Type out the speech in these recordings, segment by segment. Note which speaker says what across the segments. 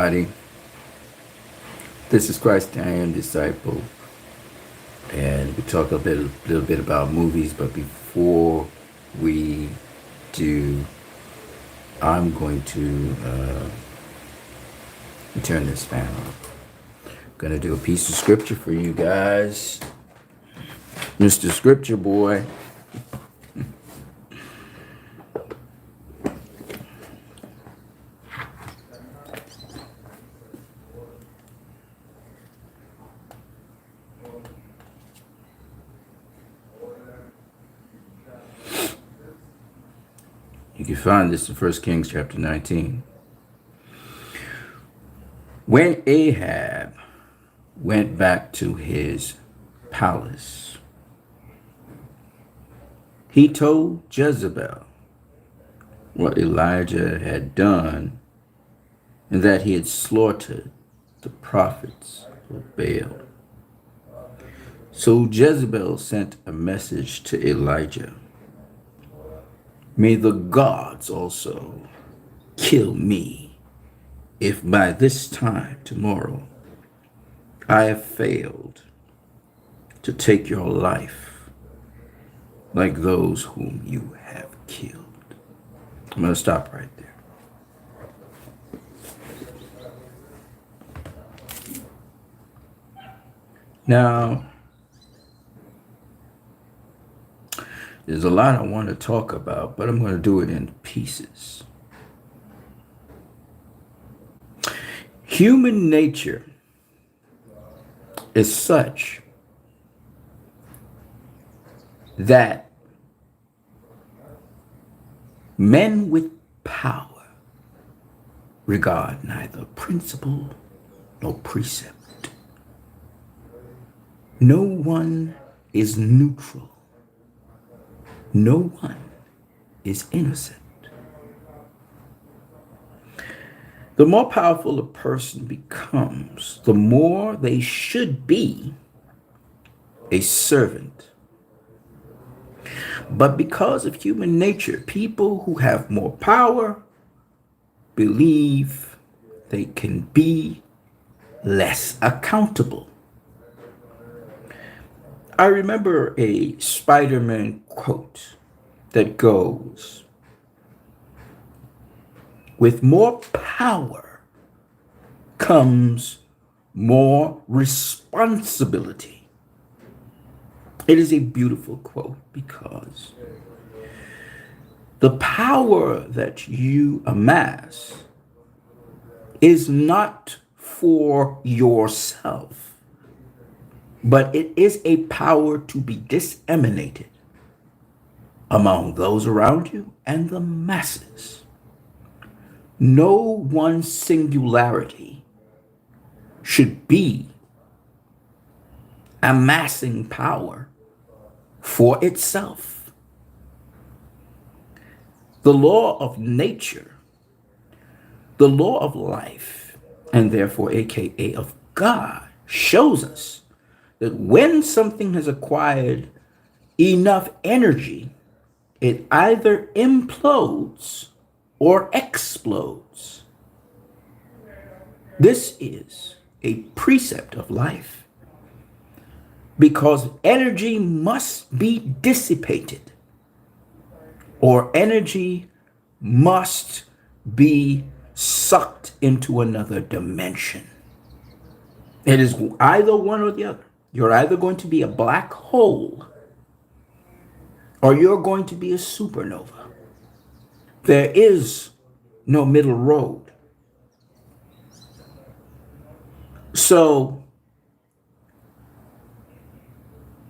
Speaker 1: Buddy, this is Christ I am disciple, and we talk little bit about movies. But before we do, I'm going to turn this fan off. Gonna do a piece of scripture for you guys, Mr. Scripture Boy. You can find this in 1 Kings chapter 19. When Ahab went back to his palace, he told Jezebel what Elijah had done and that he had slaughtered the prophets of Baal. So Jezebel sent a message to Elijah. May the gods also kill me if by this time tomorrow I have failed to take your life like those whom you have killed. I'm going to stop right there. Now, there's a lot I want to talk about, but I'm going to do it in pieces. Human nature is such that men with power regard neither principle nor precept. No one is neutral. No one is innocent. The more powerful a person becomes, the more they should be a servant. But because of human nature, people who have more power believe they can be less accountable. I remember a Spider-Man quote that goes, with more power comes more responsibility. It is a beautiful quote because the power that you amass is not for yourself, but it is a power to be disseminated among those around you and the masses. No one singularity should be amassing power for itself. The law of nature, the law of life, and therefore AKA of God, shows us that when something has acquired enough energy, it either implodes or explodes. This is a precept of life because energy must be dissipated or energy must be sucked into another dimension. It is either one or the other. You're either going to be a black hole or you're going to be a supernova. There is no middle road. So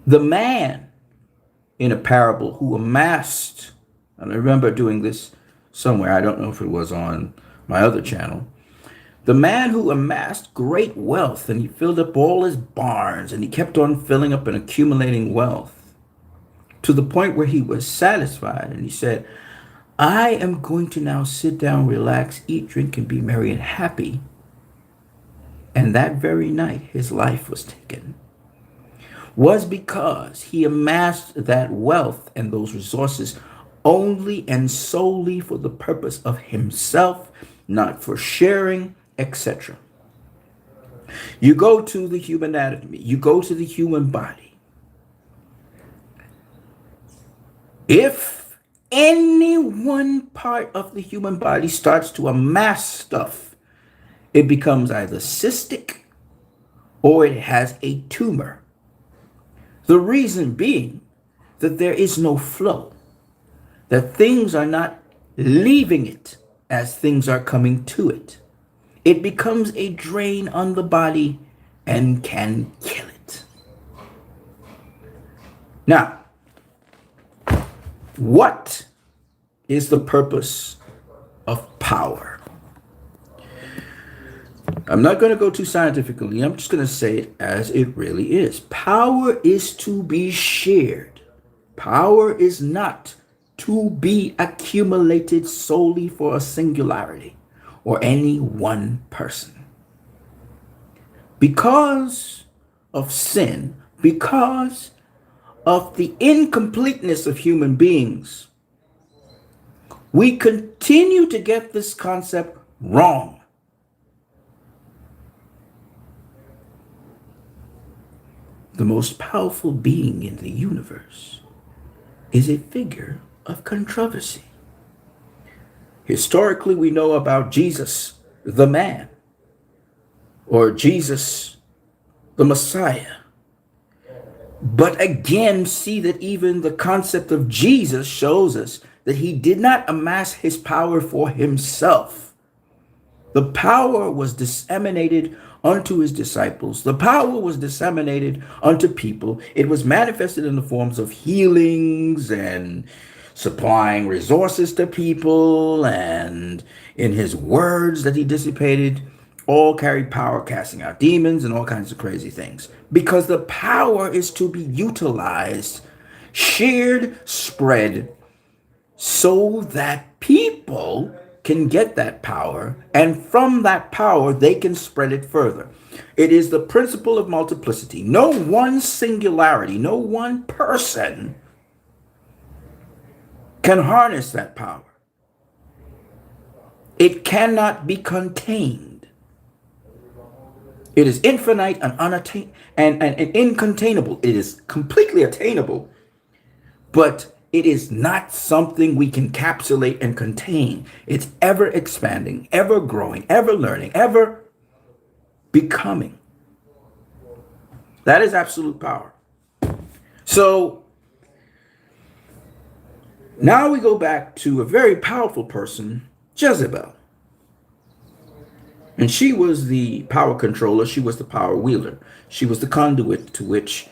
Speaker 1: the man in a parable who amassed, and I remember doing this somewhere, I don't know if it was on my other channel, the man who amassed great wealth and he filled up all his barns and he kept on filling up and accumulating wealth to the point where he was satisfied. And he said, I am going to now sit down, relax, eat, drink, and be merry and happy. And that very night, his life was taken. Was because he amassed that wealth and those resources only and solely for the purpose of himself, not for sharing etc. You go to the human anatomy, you go to the human body. If any one part of the human body starts to amass stuff, it becomes either cystic or it has a tumor. The reason being that there is no flow, that things are not leaving it as things are coming to it. It becomes a drain on the body and can kill it. Now, what is the purpose of power? I'm not going to go too scientifically. I'm just going to say it as it really is. Power is to be shared. Power is not to be accumulated solely for a singularity or any one person. Because of sin, because of the incompleteness of human beings, we continue to get this concept wrong. The most powerful being in the universe is a figure of controversy. Historically, we know about Jesus, the man, or Jesus, the Messiah. But again, see that even the concept of Jesus shows us that he did not amass his power for himself. The power was disseminated unto his disciples. The power was disseminated unto people. It was manifested in the forms of healings and supplying resources to people, and in his words that he dissipated, all carried power, casting out demons and all kinds of crazy things. Because the power is to be utilized, shared, spread, so that people can get that power, and from that power they can spread it further. It is the principle of multiplicity. No one singularity, no one person can harness that power. It cannot be contained. It is infinite and unattainable and incontainable. It is completely attainable, but it is not something we can encapsulate and contain. It's ever expanding, ever growing, ever learning, ever becoming. That is absolute power. So now we go back to a very powerful person, Jezebel. And she was the power controller. She was the power wielder. She was the conduit to which,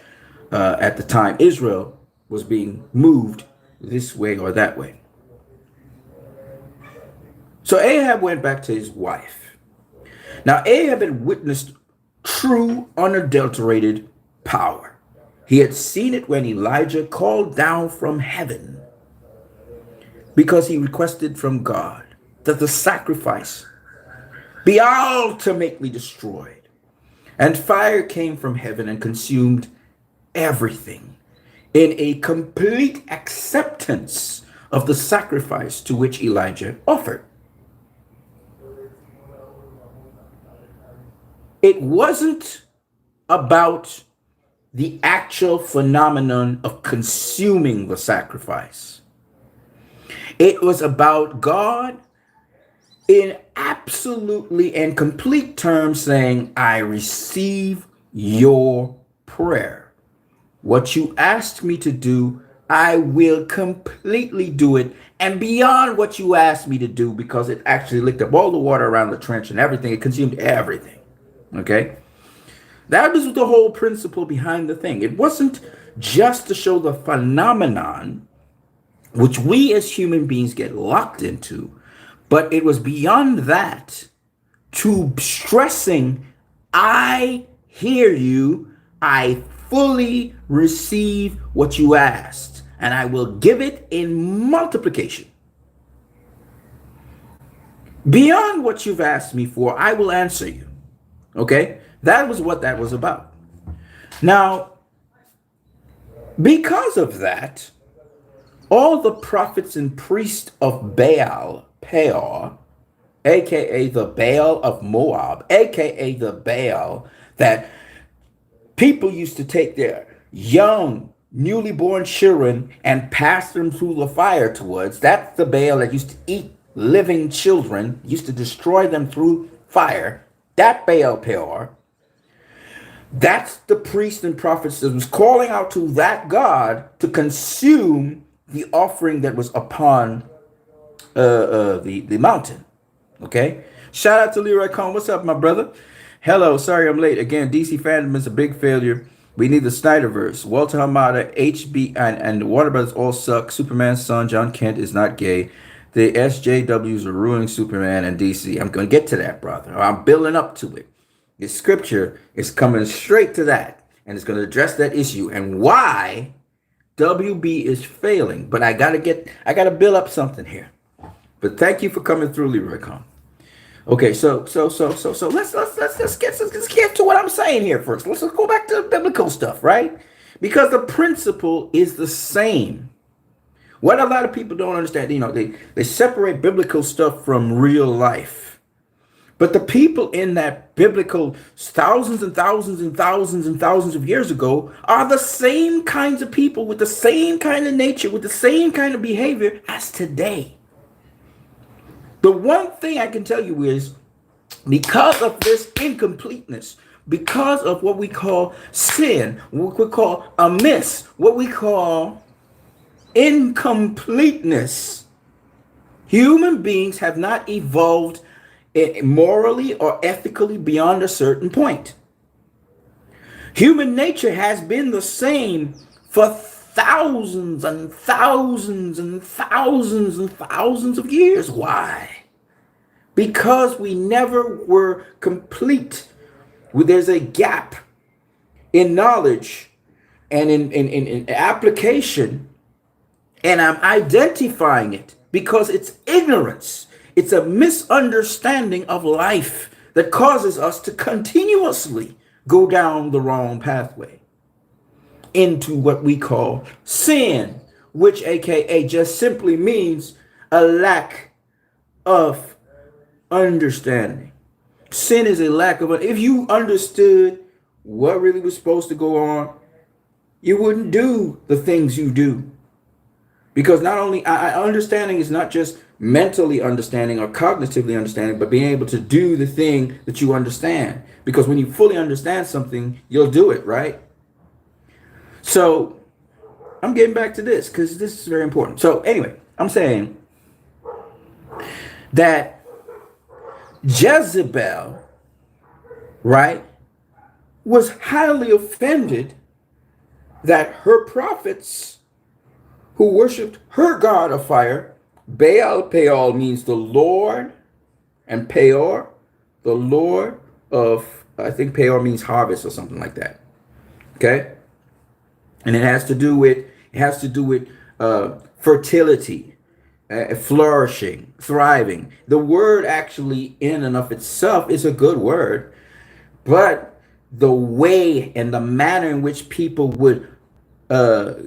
Speaker 1: at the time, Israel was being moved this way or that way. So Ahab went back to his wife. Now Ahab had witnessed true, unadulterated power. He had seen it when Elijah called down from heaven, because he requested from God that the sacrifice be ultimately destroyed. And fire came from heaven and consumed everything, in a complete acceptance of the sacrifice to which Elijah offered. It wasn't about the actual phenomenon of consuming the sacrifice. It was about God in absolutely and complete terms saying, I receive your prayer. What you asked me to do, I will completely do it, and beyond what you asked me to do, because it actually licked up all the water around the trench and everything. It consumed everything. Okay? That was the whole principle behind the thing. It wasn't just to show the phenomenon, which we as human beings get locked into, but it was beyond that, to stressing, I hear you, I fully receive what you asked, and I will give it in multiplication. Beyond what you've asked me for, I will answer you. Okay? That was what that was about. Now, because of that, all the prophets and priests of Baal, Peor, aka the Baal of Moab, aka the Baal that people used to take their young, newly born children and pass them through the fire towards. That's the Baal that used to eat living children, used to destroy them through fire. That Baal Peor, that's the priest and prophets that was calling out to that God to consume the offering that was upon the mountain. Okay. Shout out to Leroy Cohn. What's up, my brother? Hello. Sorry I'm late. Again, DC fandom is a big failure. We need the Snyderverse. Walter Hamada, HB, and Warner Brothers all suck. Superman's son, John Kent, is not gay. The SJWs are ruining Superman and DC. I'm going to get to that, brother. I'm building up to it. The scripture is coming straight to that, and it's going to address that issue and why WB is failing. But I got to build up something here. But thank you for coming through, Leroy Cohn. Okay, so let's get to what I'm saying here first. Let's go back to the biblical stuff, right? Because the principle is the same. What a lot of people don't understand, they separate biblical stuff from real life. But the people in that biblical thousands and thousands and thousands and thousands of years ago are the same kinds of people with the same kind of nature, with the same kind of behavior as today. The one thing I can tell you is because of this incompleteness, because of what we call sin, what we call amiss, what we call incompleteness, human beings have not evolved morally or ethically beyond a certain point. Human nature has been the same for thousands and thousands and thousands and thousands of years. Why? Because we never were complete. There's a gap in knowledge and in application, and I'm identifying it because it's ignorance. It's a misunderstanding of life that causes us to continuously go down the wrong pathway into what we call sin, which aka just simply means a lack of understanding. Sin is a lack of, if you understood what really was supposed to go on, you wouldn't do the things you do. Because not only understanding is not just mentally understanding or cognitively understanding, but being able to do the thing that you understand. Because when you fully understand something, you'll do it, right? So I'm getting back to this because this is very important. So anyway, I'm saying that Jezebel, right, was highly offended that her prophets who worshipped her god of fire, Baal Peor means the Lord, and Peor, the Lord of, I think Peor means harvest or something like that. Okay? And it has to do with fertility, flourishing, thriving. The word actually in and of itself is a good word, but the way and the manner in which people would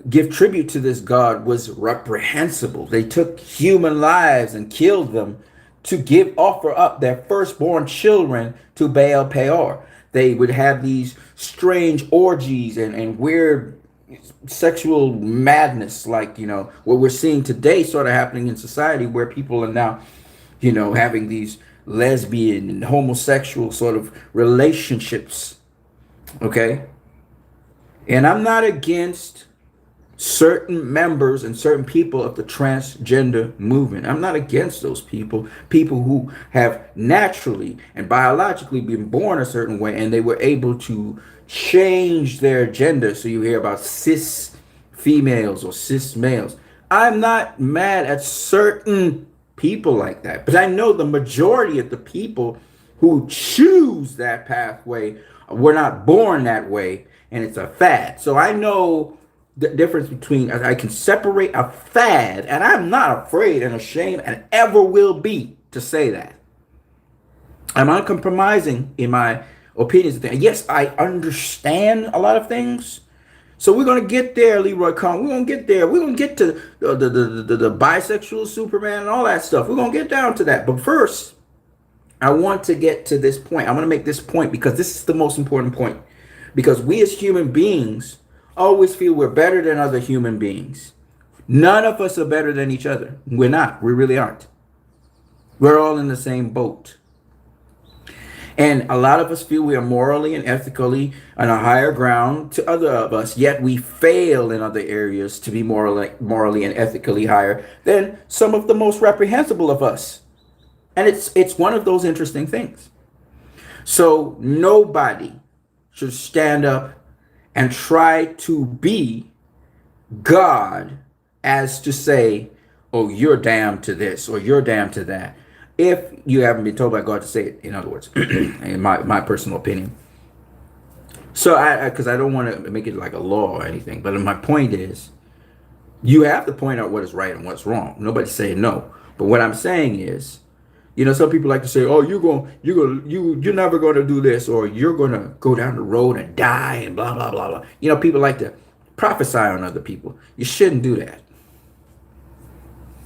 Speaker 1: give tribute to this god was reprehensible. They took human lives and killed them to offer up their firstborn children to Baal Peor. They would have these strange orgies and weird sexual madness, like, what we're seeing today sort of happening in society, where people are now, having these lesbian and homosexual sort of relationships. Okay? And I'm not against certain members and certain people of the transgender movement. I'm not against those people who have naturally and biologically been born a certain way and they were able to change their gender. So you hear about cis females or cis males. I'm not mad at certain people like that, but I know the majority of the people who choose that pathway were not born that way, and it's a fad. So I know the difference between, I can separate a fad, and I'm not afraid and ashamed and ever will be to say that. I'm uncompromising in my opinions. Yes, I understand a lot of things. So we're going to get there, Leroy Cohn. We're going to get there. We're going to get to the bisexual Superman and all that stuff. We're going to get down to that. But first, I want to get to this point. I want to make this point because this is the most important point. Because we as human beings always feel we're better than other human beings. None of us are better than each other. We're not. We really aren't. We're all in the same boat. And a lot of us feel we are morally and ethically on a higher ground to other of us, yet we fail in other areas to be morally and ethically higher than some of the most reprehensible of us. And it's one of those interesting things. So nobody should stand up and try to be God as to say, oh, you're damned to this or you're damned to that. If you haven't been told by God to say it, in other words, in my personal opinion. So because I don't want to make it like a law or anything, but my point is, you have to point out what is right and what's wrong. Nobody's saying no. But what I'm saying is, some people like to say, oh, you're never going to do this, or you're going to go down the road and die and blah, blah, blah, blah. People like to prophesy on other people. You shouldn't do that.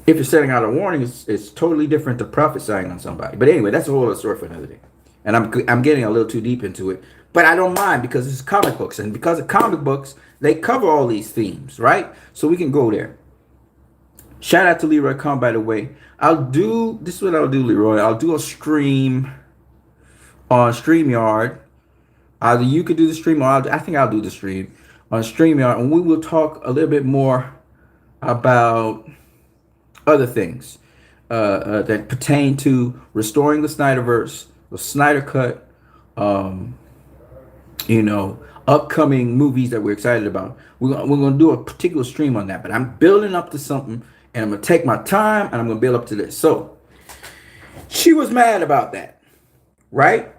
Speaker 1: If you're setting out a warning, it's totally different to prophesying on somebody. But anyway, that's a whole other story for another day. And I'm getting a little too deep into it. But I don't mind because it's comic books. And because of comic books, they cover all these themes, right? So we can go there. Shout out to Leroy Khan, by the way. This is what I'll do, Leroy. I'll do a stream on StreamYard. Either you could do the stream or I think I'll do the stream on StreamYard. And we will talk a little bit more about other things that pertain to restoring the Snyderverse, the Snyder Cut, upcoming movies that we're excited about. We're going to do a particular stream on that, but I'm building up to something, and I'm going to take my time, and I'm going to build up to this. So she was mad about that, right?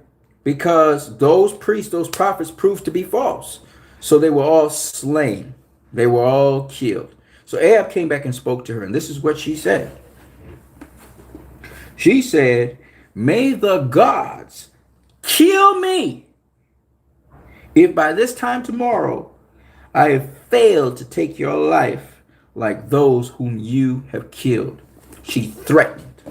Speaker 1: Because those priests, those prophets proved to be false. So they were all slain. They were all killed. So Ahab came back and spoke to her, and this is what she said. She said, may the gods kill me if by this time tomorrow I have failed to take your life like those whom you have killed. She threatened.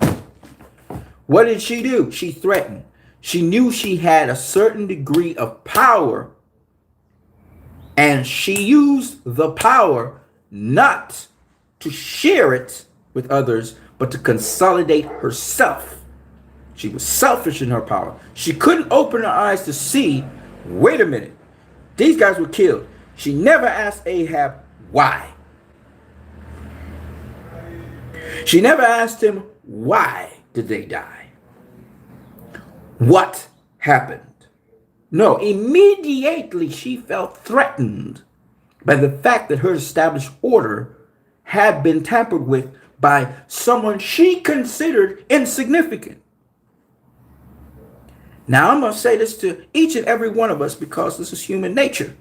Speaker 1: What did she do? She threatened. She knew she had a certain degree of power, and she used the power not to share it with others, but to consolidate herself. She was selfish in her power. She couldn't open her eyes to see, wait a minute, these guys were killed. She never asked Ahab why. She never asked him, why did they die? What happened? No, immediately she felt threatened by the fact that her established order had been tampered with by someone she considered insignificant. Now, I'm going to say this to each and every one of us because this is human nature.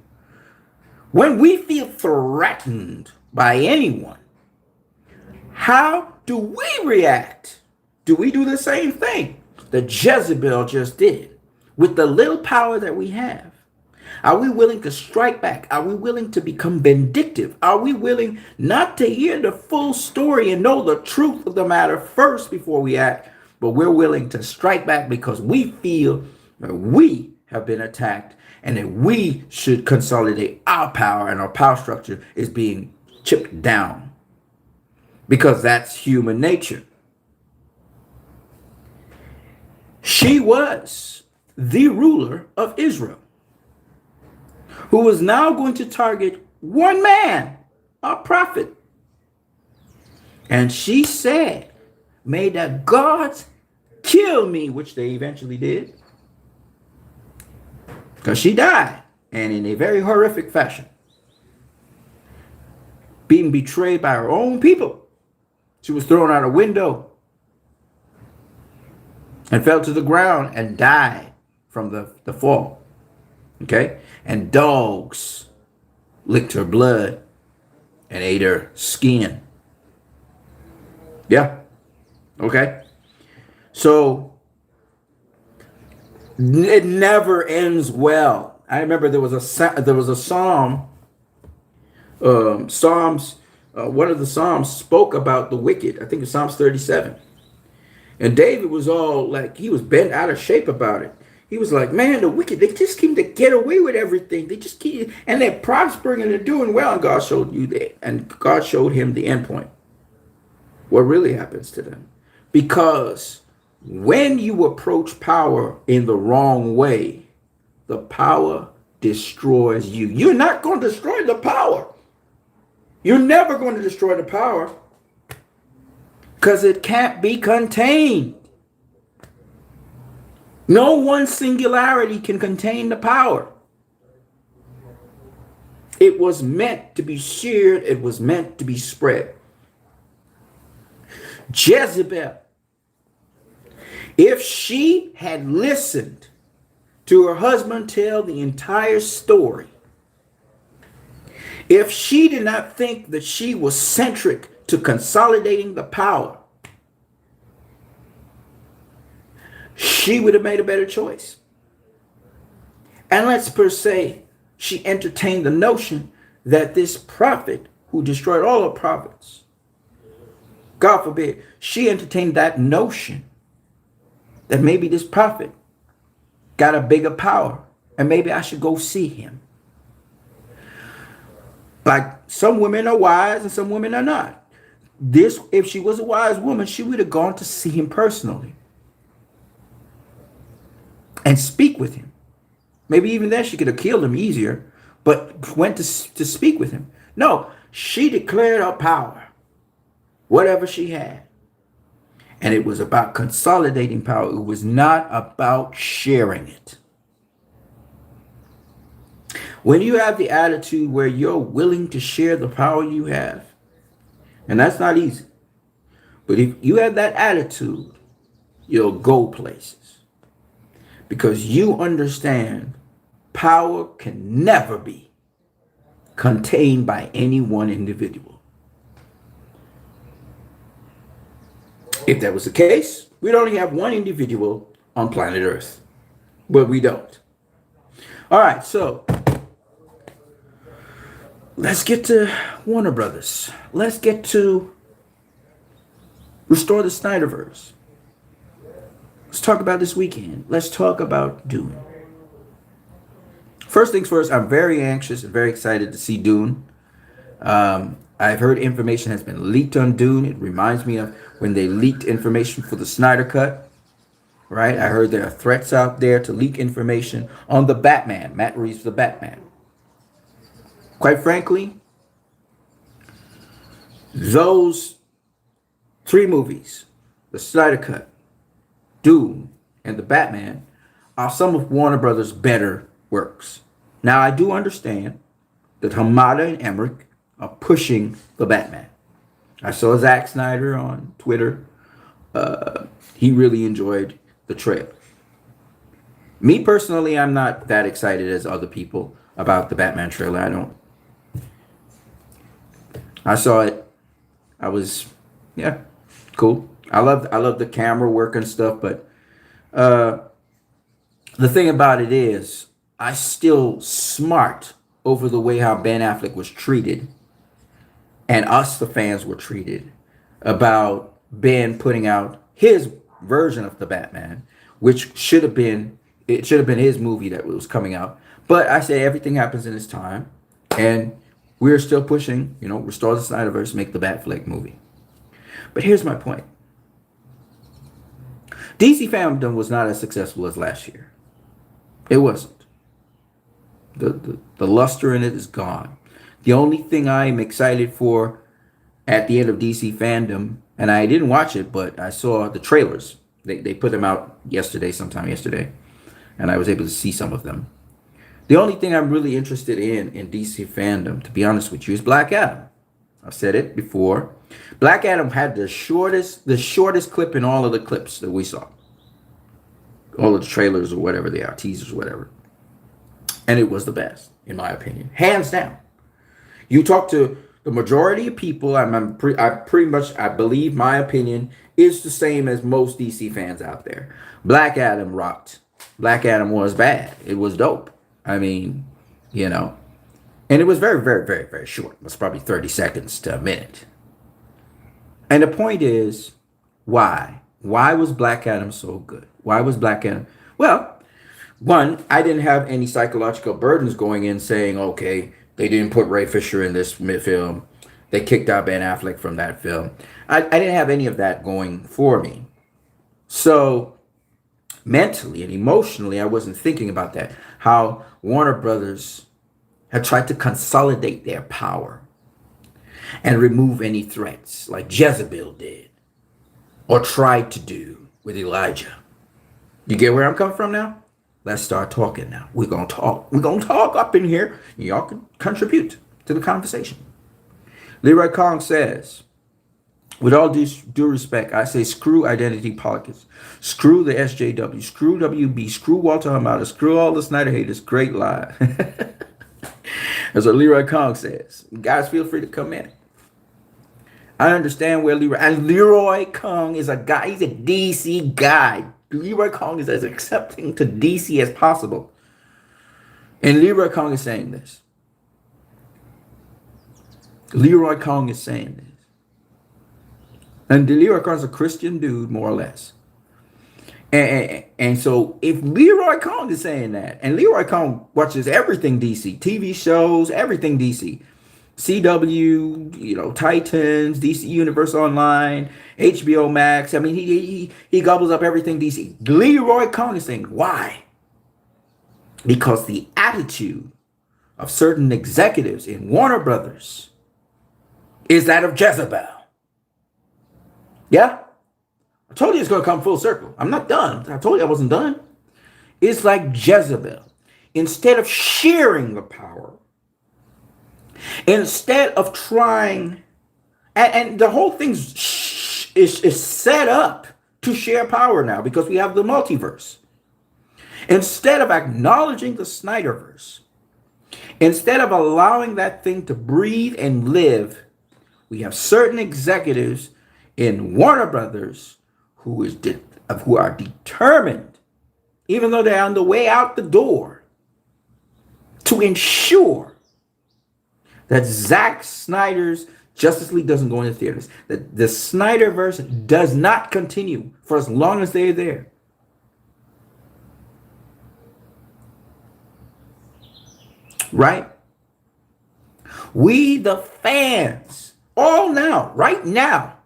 Speaker 1: When we feel threatened by anyone, how do we react? Do we do the same thing that Jezebel just did with the little power that we have? Are we willing to strike back? Are we willing to become vindictive? Are we willing not to hear the full story and know the truth of the matter first before we act, but we're willing to strike back because we feel that we have been attacked and that we should consolidate our power and our power structure is being chipped down? Because that's human nature. She was the ruler of Israel, who was now going to target one man, a prophet. And she said, may the gods kill me, which they eventually did. Because she died, and in a very horrific fashion. Being betrayed by her own people. She was thrown out a window and fell to the ground and died from the fall. Okay? And dogs licked her blood and ate her skin. Yeah. Okay? So it never ends well. I remember there was a psalm. One of the psalms spoke about the wicked. I think it's Psalms 37. And David was all like, he was bent out of shape about it. He was like, man, the wicked, they just seem to get away with everything. They just keep, and they're prospering and they're doing well. And God showed you that, and God showed him the end point. What really happens to them. Because when you approach power in the wrong way, the power destroys you. You're not going to destroy the power. You're never going to destroy the power because it can't be contained. No one singularity can contain the power. It was meant to be shared. It was meant to be spread. Jezebel, if she had listened to her husband tell the entire story, if she did not think that she was centric to consolidating the power, she would have made a better choice. And let's per se, she entertained the notion that this prophet who destroyed all her prophets, God forbid, she entertained that notion that maybe this prophet got a bigger power and maybe I should go see him. Like some women are wise and some women are not. This, if she was a wise woman, she would have gone to see him personally and speak with him. Maybe even then she could have killed him easier, but went to speak with him. No, she declared her power, whatever she had. And it was about consolidating power. It was not about sharing it. When you have the attitude where you're willing to share the power you have, and that's not easy, but if you have that attitude, you'll go places. Because you understand power can never be contained by any one individual. If that was the case, we'd only have one individual on planet Earth. But we don't. All right, so let's get to Warner Brothers. Let's get to restore the Snyderverse. Let's talk about this weekend. Let's talk about Dune. First things first, I'm very anxious and very excited to see Dune. I've heard information has been leaked on Dune. It reminds me of when they leaked information for the Snyder Cut, right? I heard there are threats out there to leak information on the Batman, Matt Reeves, the Batman. Quite frankly, those three movies, the Snyder Cut, Dune, and the Batman, are some of Warner Brothers' better works. Now, I do understand that Hamada and Emmerich are pushing the Batman. I saw Zack Snyder on Twitter. He really enjoyed the trailer. Me personally, I'm not that excited as other people about the Batman trailer. I saw it. I was, yeah, cool. I love the camera work and stuff, but the thing about it is, I still smart over the way how Ben Affleck was treated and us, the fans, were treated about Ben putting out his version of the Batman, which should have been his movie that was coming out. But I say everything happens in its time, and we're still pushing, restore the Snyderverse, make the Batfleck movie. But here's my point. DC fandom was not as successful as last year. It wasn't. The luster in it is gone. The only thing I'm excited for at the end of DC fandom, and I didn't watch it, but I saw the trailers. They put them out sometime yesterday, and I was able to see some of them. The only thing I'm really interested in DC fandom, to be honest with you, is Black Adam. I've said it before. Black Adam had the shortest clip in all of the clips that we saw. All of the trailers or whatever they are, teasers or whatever. And it was the best, in my opinion. Hands down. You talk to the majority of people, I believe my opinion is the same as most DC fans out there. Black Adam rocked. Black Adam was bad. It was dope. I mean, and it was very, very, very, very short. It was probably 30 seconds to a minute. And the point is, why? Why was Black Adam so good? Why was Black Adam? Well, one, I didn't have any psychological burdens going in saying, okay, they didn't put Ray Fisher in this film. They kicked out Ben Affleck from that film. I didn't have any of that going for me. So mentally and emotionally, I wasn't thinking about that. How Warner Brothers had tried to consolidate their power and remove any threats like Jezebel did or tried to do with Elijah. You get where I'm coming from now? Let's start talking now. We're going to talk. We're going to talk up in here. Y'all can contribute to the conversation. Leroy Kong says, with all due respect, I say screw identity politics. Screw the SJW. Screw WB. Screw Walter Hamada. Screw all the Snyder haters. Great lie. That's what Leroy Kong says. Guys, feel free to come in. I understand where Leroy Kong is a guy. He's a DC guy. Leroy Kong is as accepting to DC as possible. And Leroy Kong is saying this. Leroy Kong is saying this. And Leroy Kong is a Christian dude, more or less. And so if Leroy Kong is saying that, and Leroy Kong watches everything DC, TV shows, everything DC, CW, Titans, DC Universe Online, HBO Max. I mean, he gobbles up everything DC. Leroy Kong is saying, why? Because the attitude of certain executives in Warner Brothers is that of Jezebel. Yeah? I told you it's going to come full circle. I'm not done. I told you I wasn't done. It's like Jezebel. Instead of sharing the power, instead of trying, and the whole thing is set up to share power now because we have the multiverse. Instead of acknowledging the Snyderverse, instead of allowing that thing to breathe and live, we have certain executives in Warner Brothers who are determined, even though they're on the way out the door, to ensure that Zack Snyder's Justice League doesn't go into theaters, that the Snyderverse does not continue for as long as they're there. Right? We, the fans, all now, right now,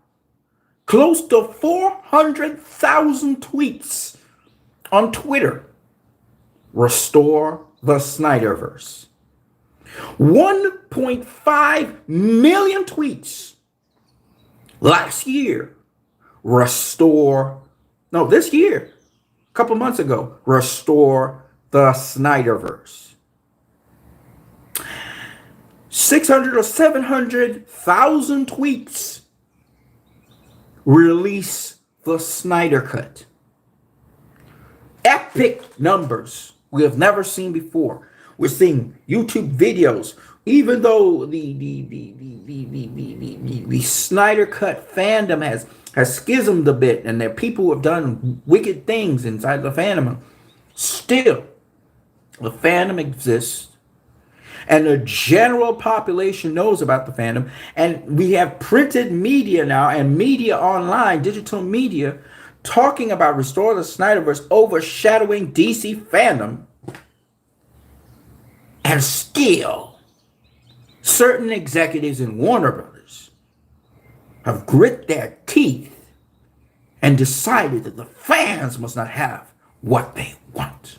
Speaker 1: close to 400,000 tweets on Twitter, restore the Snyderverse. 1.5 million tweets last year, this year, a couple months ago, restore the Snyderverse. 600 or 700,000 tweets, release the Snyder Cut. Epic numbers we have never seen before. We're seeing YouTube videos, even though the Snyder Cut fandom has schismed a bit, and there are people who have done wicked things inside the fandom. Still, the fandom exists, and the general population knows about the fandom, and we have printed media now and media online, digital media, talking about Restore the Snyderverse overshadowing DC fandom. And still, certain executives in Warner Brothers have grit their teeth and decided that the fans must not have what they want.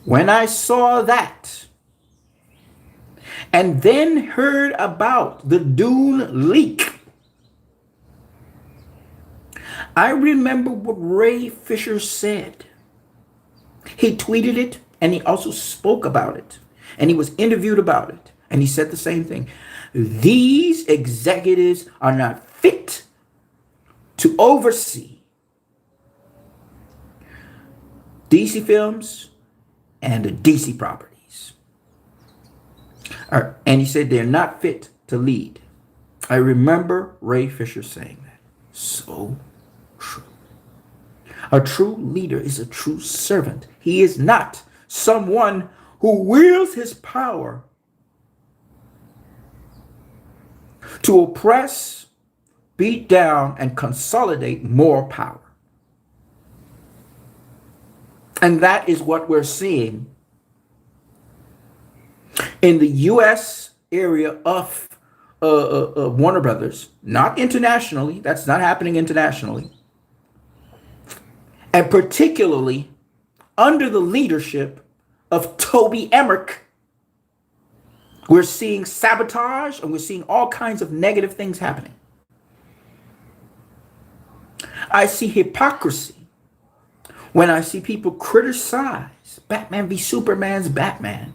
Speaker 1: When I saw that, and then heard about the Dune leak, I remember what Ray Fisher said. He tweeted it, and he also spoke about it, and he was interviewed about it, and he said the same thing. These executives are not fit to oversee DC films and the DC properties. And he said they're not fit to lead. I remember Ray Fisher saying that. So true. A true leader is a true servant. He is not someone who wields his power to oppress beat down and consolidate more power. And that is what we're seeing in the U.S. area of Warner Brothers, not internationally. That's not happening internationally. And particularly under the leadership of Toby Emmerich, we're seeing sabotage and we're seeing all kinds of negative things happening. I see hypocrisy when I see people criticize Batman v Superman's Batman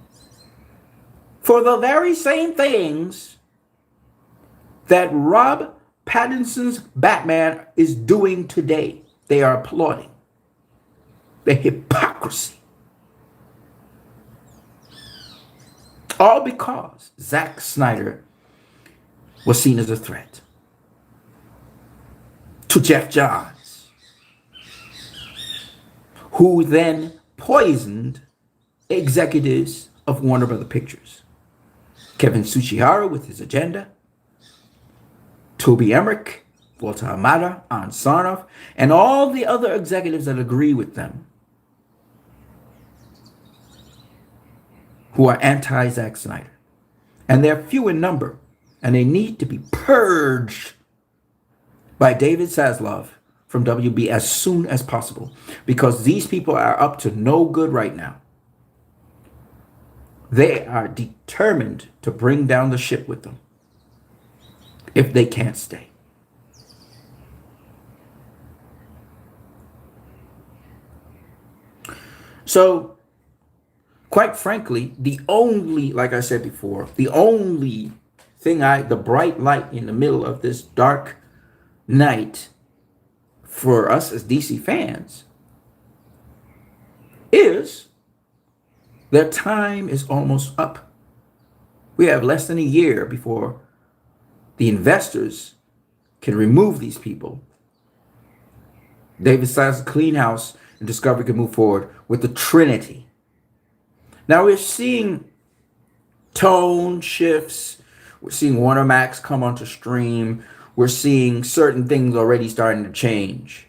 Speaker 1: for the very same things that Rob Pattinson's Batman is doing today. They are applauding the hypocrisy. All because Zack Snyder was seen as a threat to Jeff Johns, who then poisoned executives of Warner Brothers Pictures. Kevin Tsuchihara with his agenda, Toby Emmerich, Walter Hamada, An Sarnoff, and all the other executives that agree with them, who are anti-Zack Snyder. And they're few in number, and they need to be purged by David Zaslav from WB as soon as possible, because these people are up to no good right now. They are determined to bring down the ship with them if they can't stay. So, quite frankly, the only, like I said before, the only thing the bright light in the middle of this dark night for us as DC fans is their time is almost up. We have less than a year before the investors can remove these people. David Silas clean house and Discovery can move forward with the Trinity. Now we're seeing tone shifts. We're seeing Warner Max come onto stream. We're seeing certain things already starting to change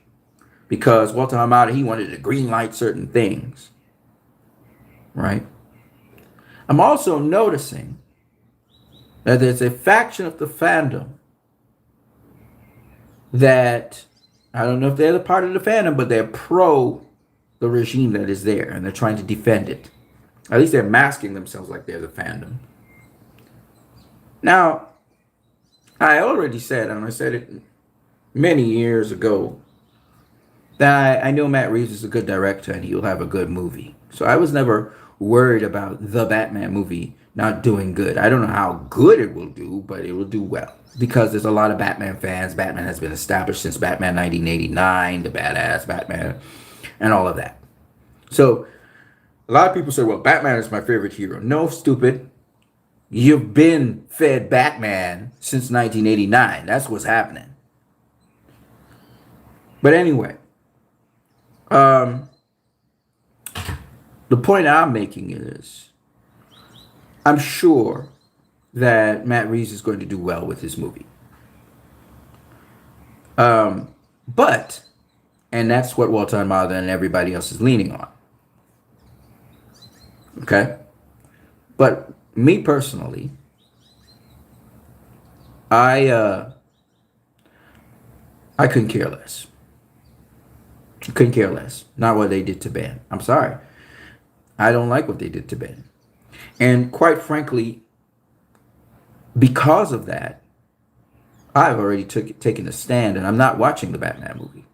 Speaker 1: because Walter Hamada, he wanted to green light certain things, right? I'm also noticing that there's a faction of the fandom that, I don't know if they're the part of the fandom, but they're pro the regime that is there and they're trying to defend it. At least they're masking themselves like they're the fandom. Now, I already said, and I said it many years ago, that I know Matt Reeves is a good director and he'll have a good movie. So I was never worried about the Batman movie not doing good. I don't know how good it will do, but it will do well. Because there's a lot of Batman fans. Batman has been established since Batman 1989, the badass Batman, and all of that. So a lot of people say, well, Batman is my favorite hero. No, stupid. You've been fed Batman since 1989. That's what's happening. But anyway, the point I'm making is, I'm sure that Matt Reeves is going to do well with his movie. But, and that's what Walter Hamada and everybody else is leaning on. Okay? But me personally, I couldn't care less. Couldn't care less. Not what they did to Ben. I'm sorry. I don't like what they did to Ben. And quite frankly, because of that, I've already taken a stand and I'm not watching the Batman movie.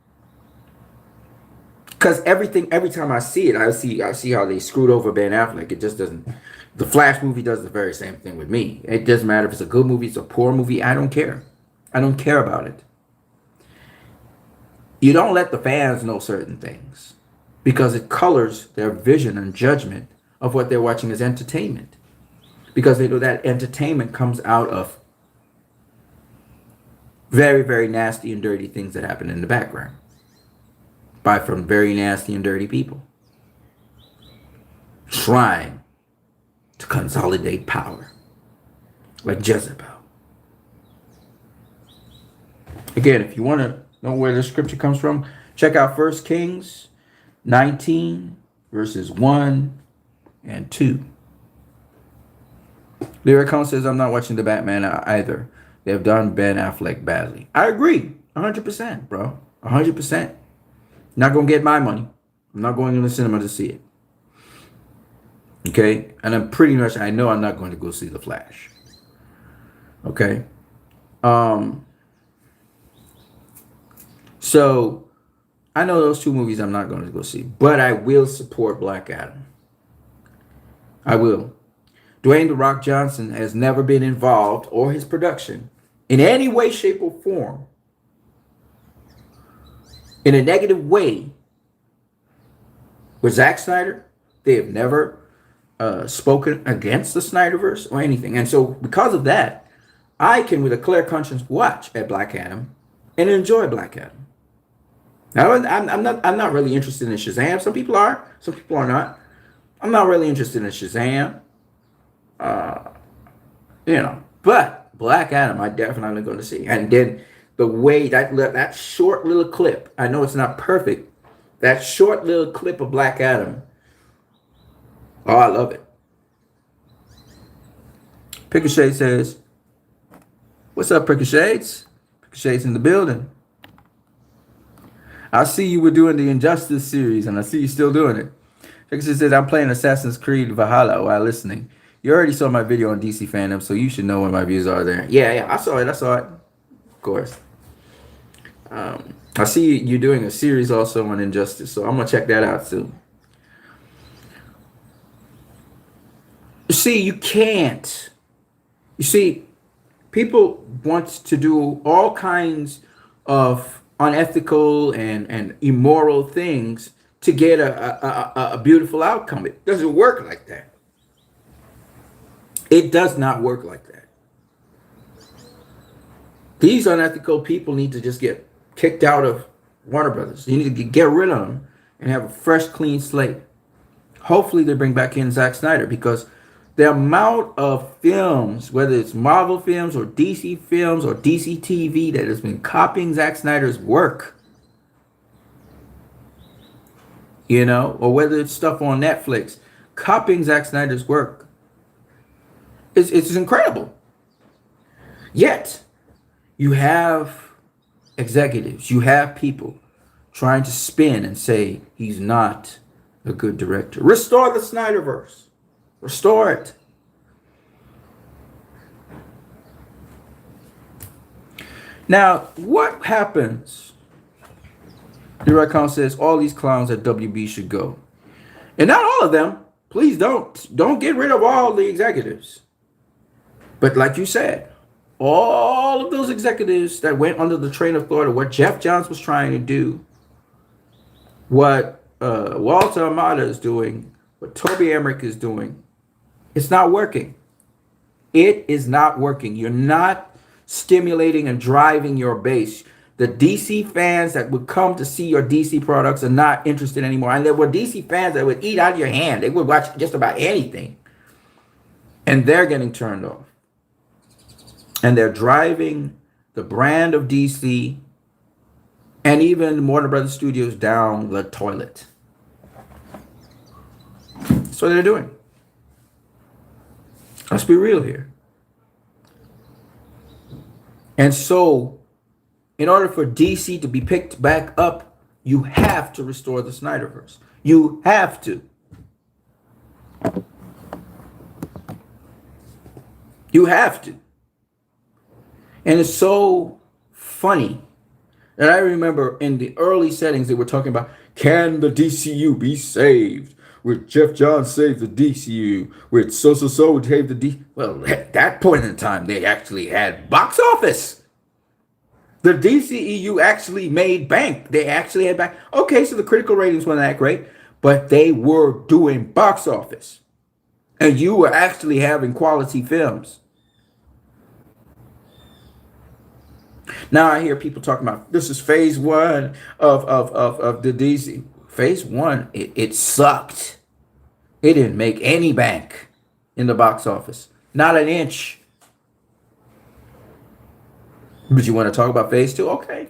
Speaker 1: Because every time I see it, I see how they screwed over Ben Affleck. It just doesn't. The Flash movie does the very same thing with me. It doesn't matter if it's a good movie, it's a poor movie. I don't care. I don't care about it. You don't let the fans know certain things because it colors their vision and judgment of what they're watching as entertainment. Because they know that entertainment comes out of very, very nasty and dirty things that happen in the background. From very nasty and dirty people. Trying to consolidate power. Like Jezebel. Again, if you want to know where the scripture comes from, check out 1 Kings 19, verses 1 and 2. Lyricon says, I'm not watching the Batman either. They have done Ben Affleck badly. I agree. 100%, bro. 100%. Not going to get my money. I'm not going to the cinema to see it. Okay? And I'm pretty much, I know I'm not going to go see The Flash. Okay? So, I know those two movies I'm not going to go see. But I will support Black Adam. I will. Dwayne "The Rock" Johnson has never been involved, or his production, in any way, shape, or form, in a negative way, with Zack Snyder. They have never spoken against the Snyderverse or anything. And so because of that, I can, with a clear conscience, watch at Black Adam and enjoy Black Adam. Now, I'm not really interested in Shazam. Some people are. Some people are not. I'm not really interested in Shazam. But Black Adam, I definitely going to see. And then the way that short little clip, I know it's not perfect. That short little clip of Black Adam, oh, I love it. Ricochet says, what's up, Ricochet's? Ricochet's in the building. I see you were doing the Injustice series, and I see you still doing it. Ricochet says, I'm playing Assassin's Creed Valhalla while listening. You already saw my video on DC Fandom, so you should know what my views are there. Yeah, I saw it. Of course. I see you doing a series also on Injustice, so I'm going to check that out soon. You see, you can't. You see, people want to do all kinds of unethical and immoral things to get a beautiful outcome. It doesn't work like that. It does not work like that. These unethical people need to just get kicked out of Warner Brothers. You need to get rid of them and have a fresh, clean slate. Hopefully they bring back in Zack Snyder, because the amount of films, whether it's Marvel films or DC films or DC TV, that has been copying Zack Snyder's work, or whether it's stuff on Netflix, copying Zack Snyder's work, it's incredible. Yet, you have executives, you have people trying to spin and say he's not a good director. Restore the Snyderverse. Restore it. Now, what happens? The Recon says all these clowns at WB should go. And not all of them. Please don't. Don't get rid of all the executives. But like you said, all of those executives that went under the train of thought of what Jeff Johns was trying to do, what Walter Amada is doing, what Toby Emmerich is doing, it's not working. It is not working. You're not stimulating and driving your base. The DC fans that would come to see your DC products are not interested anymore. And there were DC fans that would eat out of your hand. They would watch just about anything. And they're getting turned off. And they're driving the brand of DC and even Warner Brothers Studios down the toilet. That's what they're doing. Let's be real here. And so, in order for DC to be picked back up, you have to restore the Snyderverse. You have to. You have to. And it's so funny that I remember in the early settings they were talking about, can the DCU be saved? Would Jeff Johns save the DCU? Would so-so-so save the D? Well, at that point in time, they actually had box office. The DCEU actually made bank. They actually had bank. Okay, so the critical ratings weren't that great, but they were doing box office. And you were actually having quality films. Now I hear people talking about this is phase one of the DC. Phase one, it sucked. It didn't make any bank in the box office. Not an inch. But you want to talk about phase two? Okay.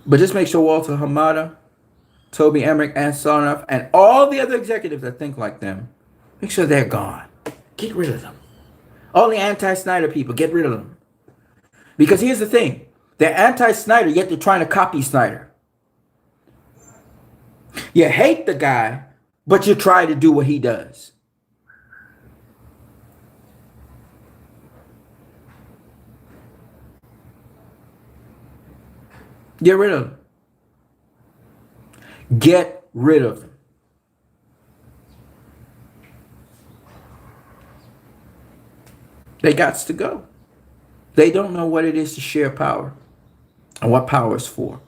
Speaker 1: But just make sure Walter Hamada, Toby Emmerich, and Sarnoff, and all the other executives that think like them, make sure they're gone. Get rid of them. All the anti-Snyder people, get rid of them. Because here's the thing. They're anti-Snyder, yet they're trying to copy Snyder. You hate the guy, but you try to do what he does. Get rid of them. Get rid of them. They got to go. They don't know what it is to share power and what power is for.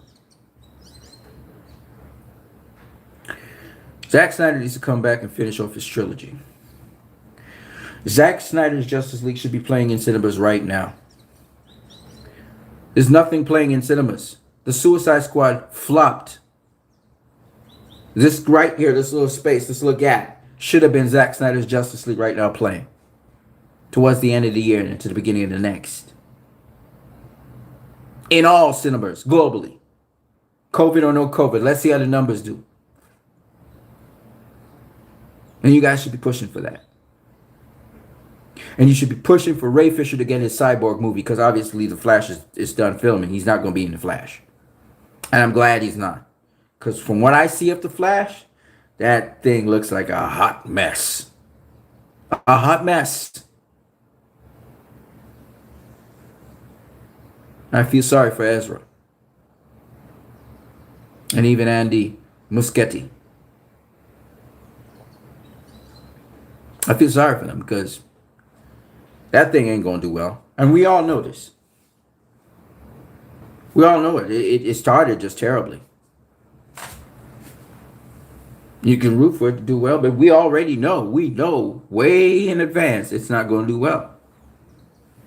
Speaker 1: Zack Snyder needs to come back and finish off his trilogy. Zack Snyder's Justice League should be playing in cinemas right now. There's nothing playing in cinemas. The Suicide Squad flopped. This right here, this little space, this little gap, should have been Zack Snyder's Justice League right now playing. Towards the end of the year and into the beginning of the next. In all cinemas, globally. COVID or no COVID, let's see how the numbers do. And you guys should be pushing for that. And you should be pushing for Ray Fisher to get his Cyborg movie, because obviously the Flash is done filming. He's not going to be in the Flash. And I'm glad he's not. Because from what I see of the Flash, that thing looks like a hot mess. A hot mess. I feel sorry for Ezra. And even Andy Muschietti. I feel sorry for them because that thing ain't going to do well. And we all know this. We all know it. It started just terribly. You can root for it to do well, but we already know. We know way in advance it's not going to do well.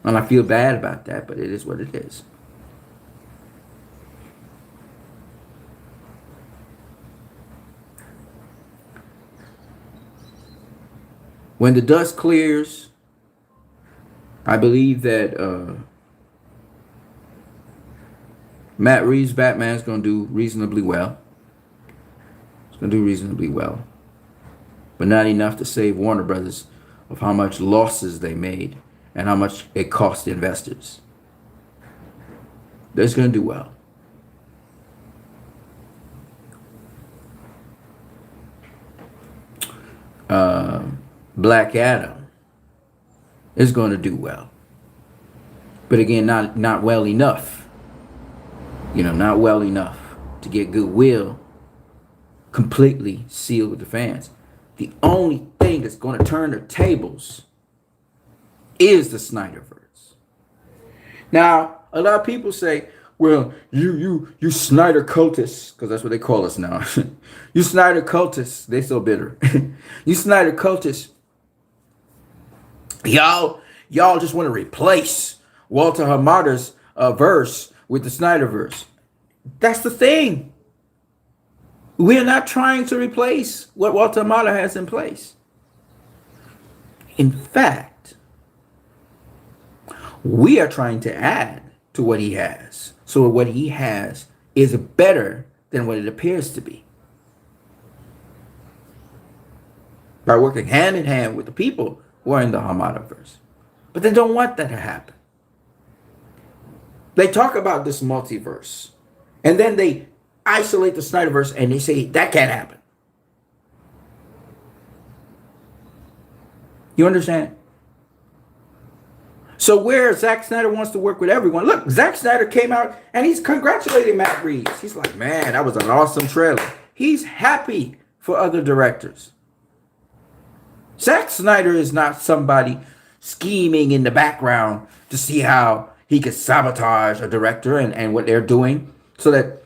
Speaker 1: And I feel bad about that, but it is what it is. When the dust clears, I believe that Matt Reeves' Batman is going to do reasonably well. It's going to do reasonably well. But not enough to save Warner Brothers of how much losses they made and how much it cost investors. That's going to do well. Black Adam is going to do well. But again, not well enough. You know, not well enough to get goodwill completely sealed with the fans. The only thing that's going to turn the tables is the Snyderverse. Now, a lot of people say, well, you Snyder cultists, because that's what they call us now. You Snyder cultists, they so bitter. You Snyder cultists, y'all just want to replace Walter Hamada's verse with the Snyderverse. That's the thing. We're not trying to replace what Walter Hamada has in place. In fact, we are trying to add to what he has. So what he has is better than what it appears to be. By working hand in hand with the people who are in the Hamadaverse. But they don't want that to happen. They talk about this multiverse. And then they isolate the Snyderverse and they say that can't happen. You understand? So where Zack Snyder wants to work with everyone. Look, Zack Snyder came out and he's congratulating Matt Reeves. He's like, man, that was an awesome trailer. He's happy for other directors. Zack Snyder is not somebody scheming in the background to see how he could sabotage a director and what they're doing so that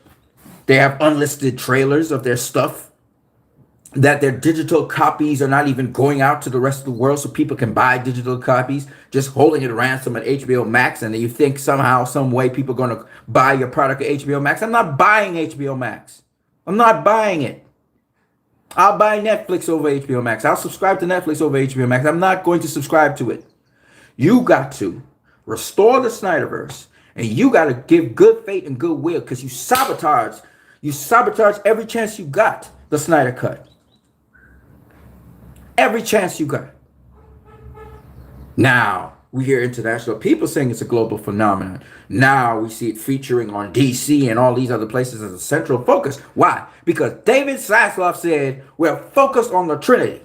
Speaker 1: they have unlisted trailers of their stuff, that their digital copies are not even going out to the rest of the world so people can buy digital copies, just holding it ransom at HBO Max, and then you think somehow, some way people are going to buy your product at HBO Max. I'm not buying HBO Max. I'm not buying it. I'll buy Netflix over HBO Max. I'll subscribe to Netflix over HBO Max. I'm not going to subscribe to it. You got to restore the Snyderverse, and you got to give good faith and goodwill because you sabotage every chance you got the Snyder Cut. Every chance you got. Now we hear international people saying it's a global phenomenon. Now we see it featuring on DC and all these other places as a central focus. Why? Because David Zaslav said we're focused on the Trinity.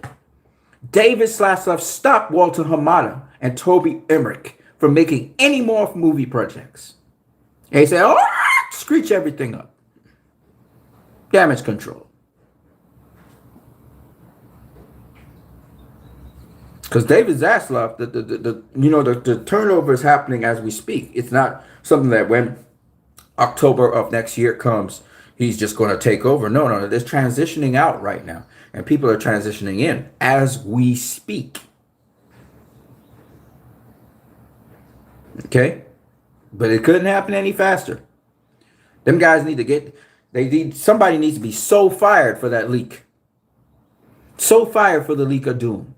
Speaker 1: David Zaslav stopped Walter Hamada and Toby Emmerich from making any more movie projects. And he said, "Oh, screech everything up. Damage control." Because David Zaslav, the turnover is happening as we speak. It's not something that when October of next year comes, he's just going to take over. No. There's transitioning out right now. And people are transitioning in as we speak. Okay? But it couldn't happen any faster. Them guys somebody needs to be so fired for that leak. So fired for the leak of Dune.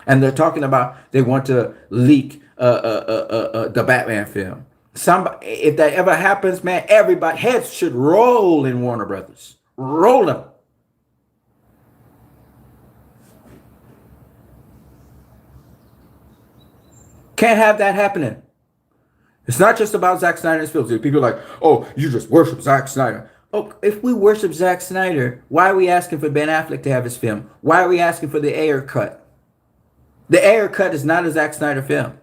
Speaker 1: And they're talking about they want to leak the Batman film. If that ever happens, man, everybody heads should roll in Warner Brothers. Roll them. Can't have that happening. It's not just about Zack Snyder's films. People are like, "Oh, you just worship Zack Snyder." Oh, if we worship Zack Snyder, why are we asking for Ben Affleck to have his film? Why are we asking for the Ayer cut? The Ayer cut is not a Zack Snyder film.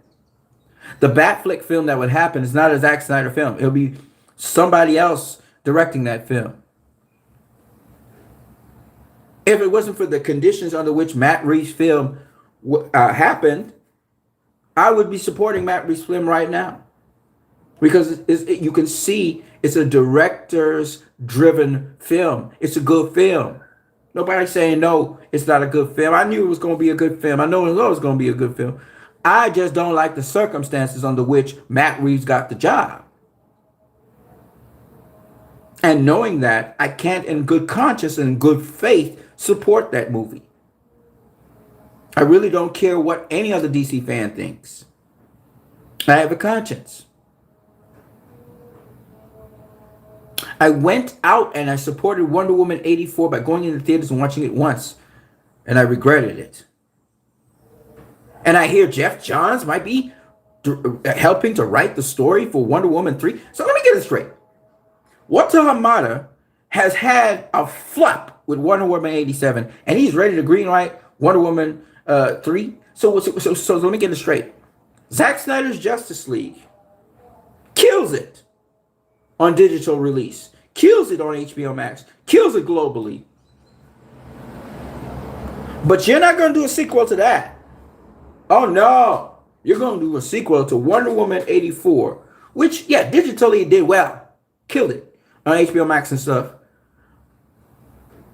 Speaker 1: The Batfleck film that would happen is not a Zack Snyder film. It'll be somebody else directing that film. If it wasn't for the conditions under which Matt Reeves' film happened, I would be supporting Matt Reeves' film right now. Because you can see it's a director's driven film. It's a good film. Nobody's saying, no, it's not a good film. I knew it was going to be a good film. I know it was going to be a good film. I just don't like the circumstances under which Matt Reeves got the job. And knowing that, I can't in good conscience and in good faith support that movie. I really don't care what any other DC fan thinks. I have a conscience. I went out and I supported Wonder Woman 84 by going into the theaters and watching it once. And I regretted it. And I hear Jeff Johns might be helping to write the story for Wonder Woman 3. So let me get it straight. Walter Hamada has had a flop with Wonder Woman 87. And he's ready to greenlight Wonder Woman 3. So let me get it straight. Zack Snyder's Justice League kills it on digital release, kills it on HBO Max, kills it globally. But you're not going to do a sequel to that. Oh no, you're going to do a sequel to Wonder Woman 84, which, yeah, digitally it did well, killed it on HBO Max and stuff.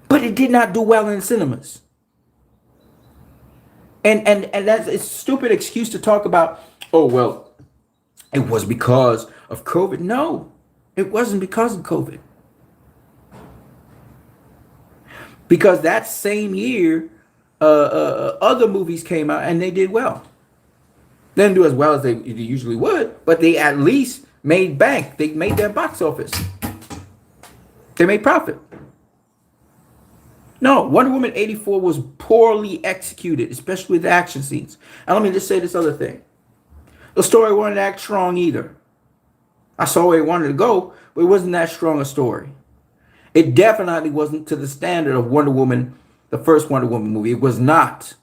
Speaker 1: But it did not do well in cinemas. And that's a stupid excuse to talk about, oh, well, it was because of COVID. No, it wasn't because of COVID. Because that same year, other movies came out and they did well. They didn't do as well as they usually would, but they at least made bank. They made their box office. They made profit. No, Wonder Woman 84 was poorly executed, especially with the action scenes. And let me just say this other thing. The story wasn't that strong either. I saw where it wanted to go, but it wasn't that strong a story. It definitely wasn't to the standard of Wonder Woman, the first Wonder Woman movie. It was not.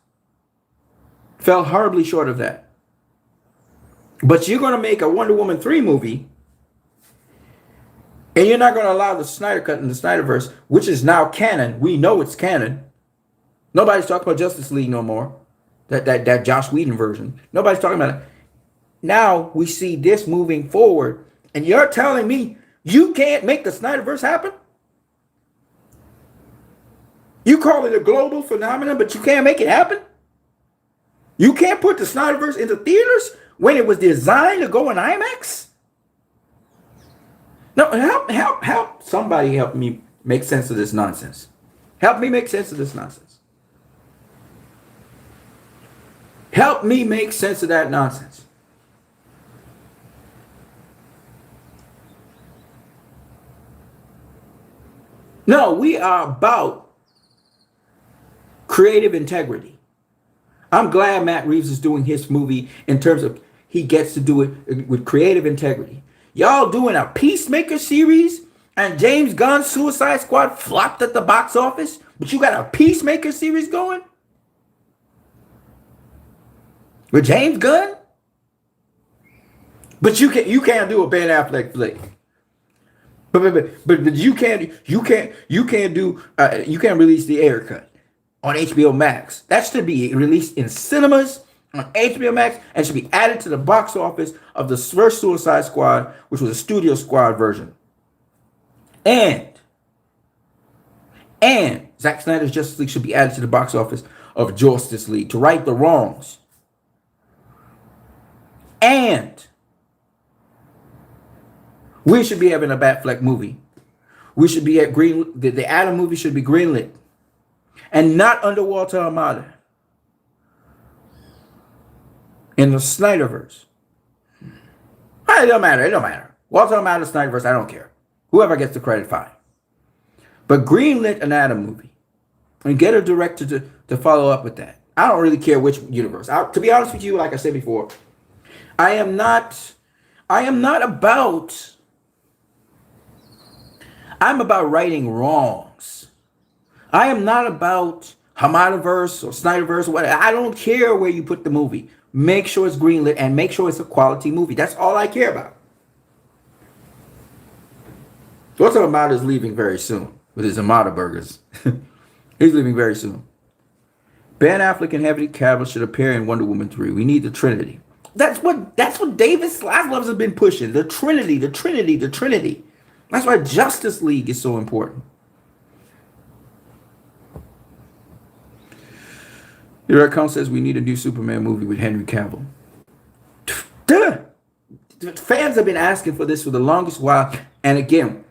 Speaker 1: Fell horribly short of that. But you're going to make a Wonder Woman 3 movie, and you're not going to allow the Snyder Cut and the Snyderverse, which is now canon. We know it's canon. Nobody's talking about Justice League no more. That Joss Whedon version. Nobody's talking about it. Now we see this moving forward, and you're telling me you can't make the Snyderverse happen? You call it a global phenomenon, but you can't make it happen? You can't put the Snyderverse into theaters when it was designed to go in IMAX? No, help. Somebody help me make sense of this nonsense. Help me make sense of this nonsense. Help me make sense of that nonsense. No, we are about creative integrity. I'm glad Matt Reeves is doing his movie in terms of he gets to do it with creative integrity. Y'all doing a Peacemaker series and James Gunn's Suicide Squad flopped at the box office, but you got a Peacemaker series going with James Gunn? But you can't do a Ben Affleck flick. But you can't release the Air Cut on HBO Max. That should be released in cinemas on HBO Max and should be added to the box office of the first Suicide Squad, which was a Studio Squad version. And Zack Snyder's Justice League should be added to the box office of Justice League to right the wrongs. And we should be having a Batfleck movie. We should be at the Adam movie should be greenlit. And not under Walter Amada. In the Snyderverse. It don't matter. Walter Amada, Snyderverse, I don't care. Whoever gets the credit, fine. But greenlit an Adam movie. And get a director to follow up with that. I don't really care which universe. To be honest with you, like I said before, I am not about... I'm about righting wrongs. I am not about Hamadaverse or Snyderverse or whatever. I don't care where you put the movie. Make sure it's greenlit and make sure it's a quality movie. That's all I care about. Walter Hamada is leaving very soon with his Hamada burgers. He's leaving very soon. Ben Affleck and Henry Cavill should appear in Wonder Woman 3. We need the Trinity. That's what David Zaslavs has been pushing. The Trinity, the Trinity, the Trinity. That's why Justice League is so important. Your account says we need a new Superman movie with Henry Cavill. Duh! Fans have been asking for this for the longest while. And again,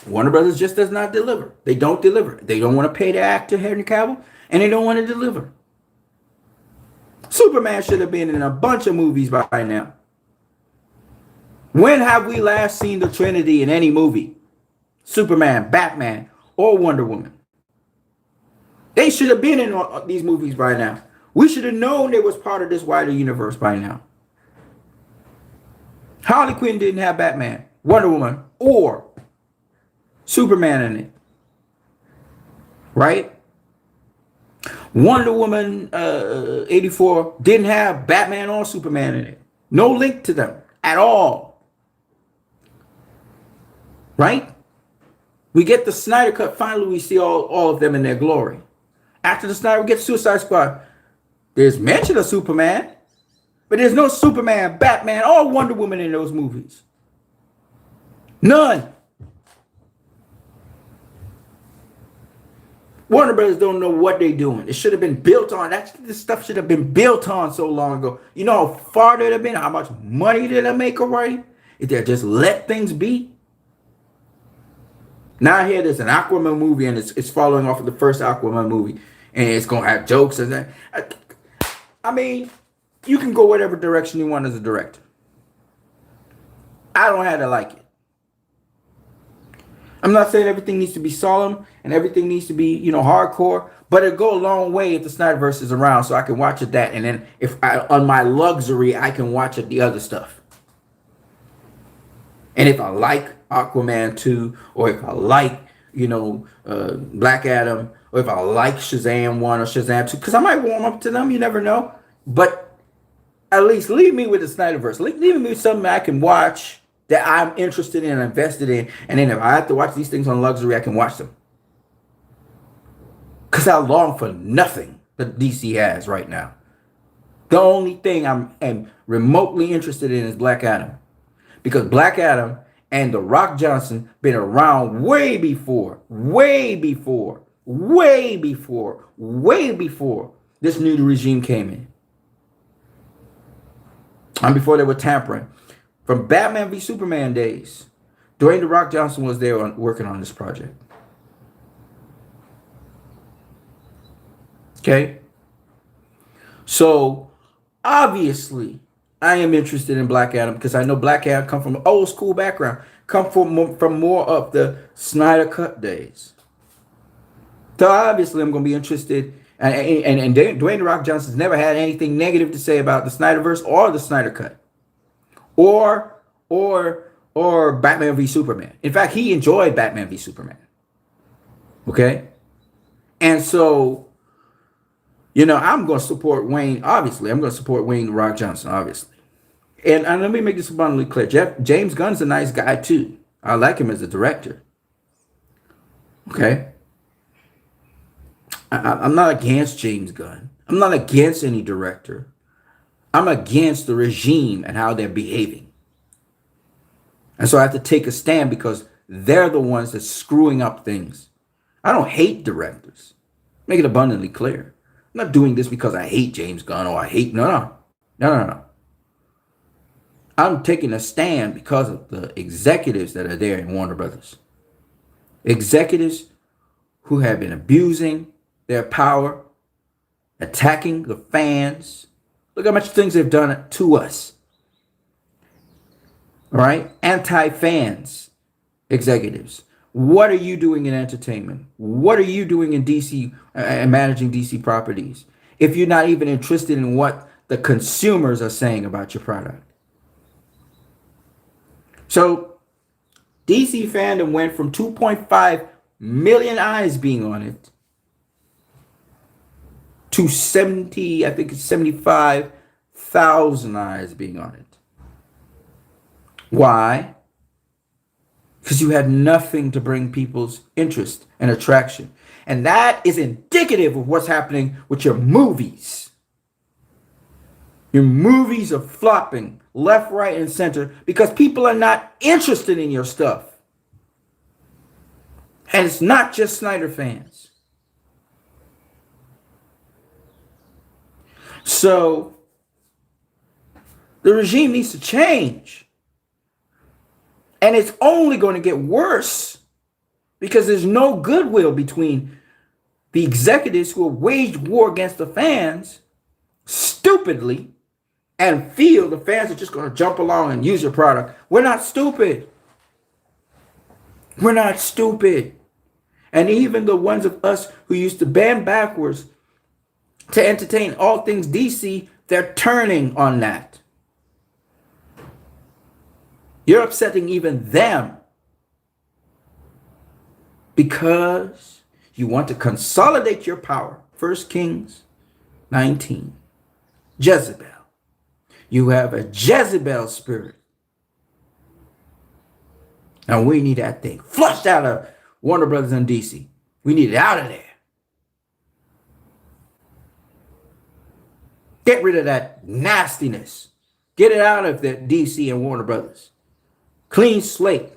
Speaker 1: Warner Brothers just does not deliver. They don't deliver. They don't want to pay the actor Henry Cavill, and they don't want to deliver. Superman should have been in a bunch of movies by now. When have we last seen the Trinity in any movie? Superman, Batman, or Wonder Woman. They should have been in these movies by now. We should have known they was part of this wider universe by now. Harley Quinn didn't have Batman, Wonder Woman, or Superman in it. Right? Wonder Woman 84 didn't have Batman or Superman in it. No link to them at all. Right? We get the Snyder Cut. Finally, we see all of them in their glory. After the Snyder, we get Suicide Squad. There's mention of Superman, but there's no Superman, Batman, or Wonder Woman in those movies. None. Warner Brothers don't know what they're doing. It should have been built on. This stuff should have been built on so long ago. You know how far they'd have been? How much money did they make already? If they just let things be? Now I hear there's an Aquaman movie and it's following off of the first Aquaman movie. And it's going to have jokes and that. I mean, you can go whatever direction you want as a director. I don't have to like it. I'm not saying everything needs to be solemn and everything needs to be, hardcore. But it'll go a long way if the Snyderverse is around so I can watch it that. And then on my luxury, I can watch it the other stuff. And if I like Aquaman 2, or if I like, Black Adam, or if I like Shazam 1 or Shazam 2, because I might warm up to them, you never know. But at least leave me with the Snyderverse. Leave me with something I can watch that I'm interested in and invested in. And then if I have to watch these things on luxury, I can watch them. Because I long for nothing that DC has right now. The only thing I'm remotely interested in is Black Adam. Because Black Adam and The Rock Johnson been around way before this new regime came in. And before they were tampering. From Batman v Superman days, Dwayne The Rock Johnson was there working on this project. Okay? So, obviously, I am interested in Black Adam because I know Black Adam come from an old school background, come from more of the Snyder Cut days. So obviously, I'm going to be interested. And Dwayne The Rock Johnson's never had anything negative to say about the Snyderverse or the Snyder Cut, or Batman v Superman. In fact, he enjoyed Batman v Superman. Okay, and so I'm going to support Wayne. Obviously, I'm going to support Wayne The Rock Johnson. Obviously, and let me make this abundantly clear. James Gunn's a nice guy too. I like him as a director. Okay. I'm not against James Gunn. I'm not against any director. I'm against the regime and how they're behaving. And so I have to take a stand because they're the ones that's screwing up things. I don't hate directors. Make it abundantly clear. I'm not doing this because I hate James Gunn or I hate, no. I'm taking a stand because of the executives that are there in Warner Brothers. Executives who have been abusing their power, attacking the fans. Look how much things they've done to us. All right? Anti-fans executives. What are you doing in entertainment? What are you doing in DC and managing DC properties if you're not even interested in what the consumers are saying about your product? So DC fandom went from 2.5 million eyes being on it to 75,000 eyes being on it. Why? Because you had nothing to bring people's interest and attraction. And that is indicative of what's happening with your movies. Your movies are flopping left, right, and center because people are not interested in your stuff. And it's not just Snyder fans. So the regime needs to change. And it's only going to get worse because there's no goodwill between the executives who have waged war against the fans stupidly and feel the fans are just going to jump along and use your product. We're not stupid. We're not stupid. And even the ones of us who used to bend backwards to entertain all things DC, they're turning on that. You're upsetting even them because you want to consolidate your power. 1 Kings 19. Jezebel. You have a Jezebel spirit. Now we need that thing flushed out of Warner Brothers and DC. We need it out of there. Get rid of that nastiness. Get it out of the DC and Warner Brothers. Clean slate.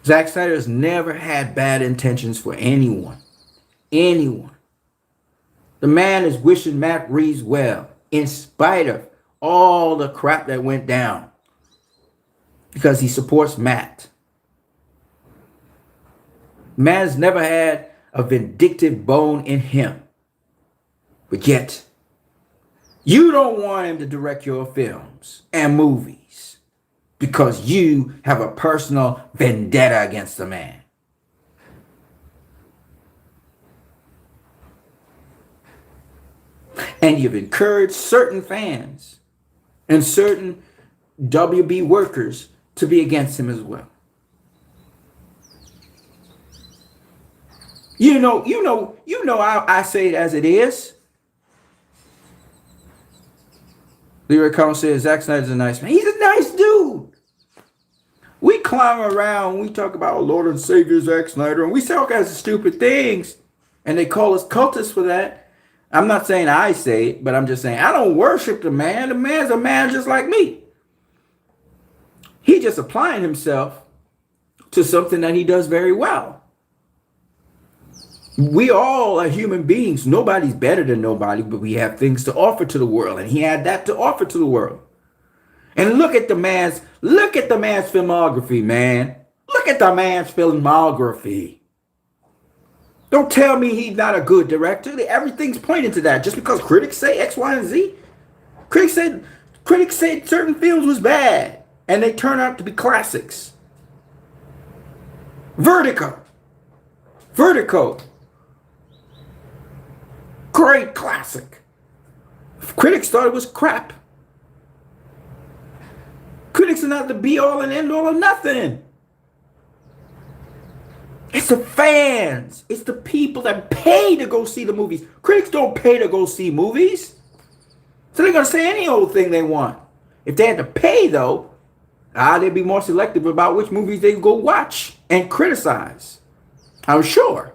Speaker 1: Zack Snyder has never had bad intentions for anyone. Anyone. The man is wishing Matt Reeves well, in spite of all the crap that went down, because he supports Matt. Man's never had a vindictive bone in him. But yet, you don't want him to direct your films and movies because you have a personal vendetta against the man. And you've encouraged certain fans and certain WB workers to be against him as well. You know, I say it as it is. Leroy Collins says Zack Snyder's a nice man. He's a nice dude. We climb around, we talk about Lord and Savior Zack Snyder, and we say all kinds of stupid things, and they call us cultists for that. I'm not saying I say it, but I'm just saying I don't worship the man. The man's a man just like me. He's just applying himself to something that he does very well. We all are human beings. Nobody's better than nobody, but we have things to offer to the world, and he had that to offer to the world. And look at the man's filmography, man. Look at the man's filmography. Don't tell me he's not a good director. Everything's pointing to that. Just because critics say X, Y, and Z. Critics said certain films was bad, and they turn out to be classics. Vertigo. Vertigo. Great classic. Critics thought it was crap. Critics are not the be all and end all of nothing. It's the fans. It's the people that pay to go see the movies. Critics don't pay to go see movies. So they're going to say any old thing they want. If they had to pay, though, they'd be more selective about which movies they go watch and criticize. I'm sure.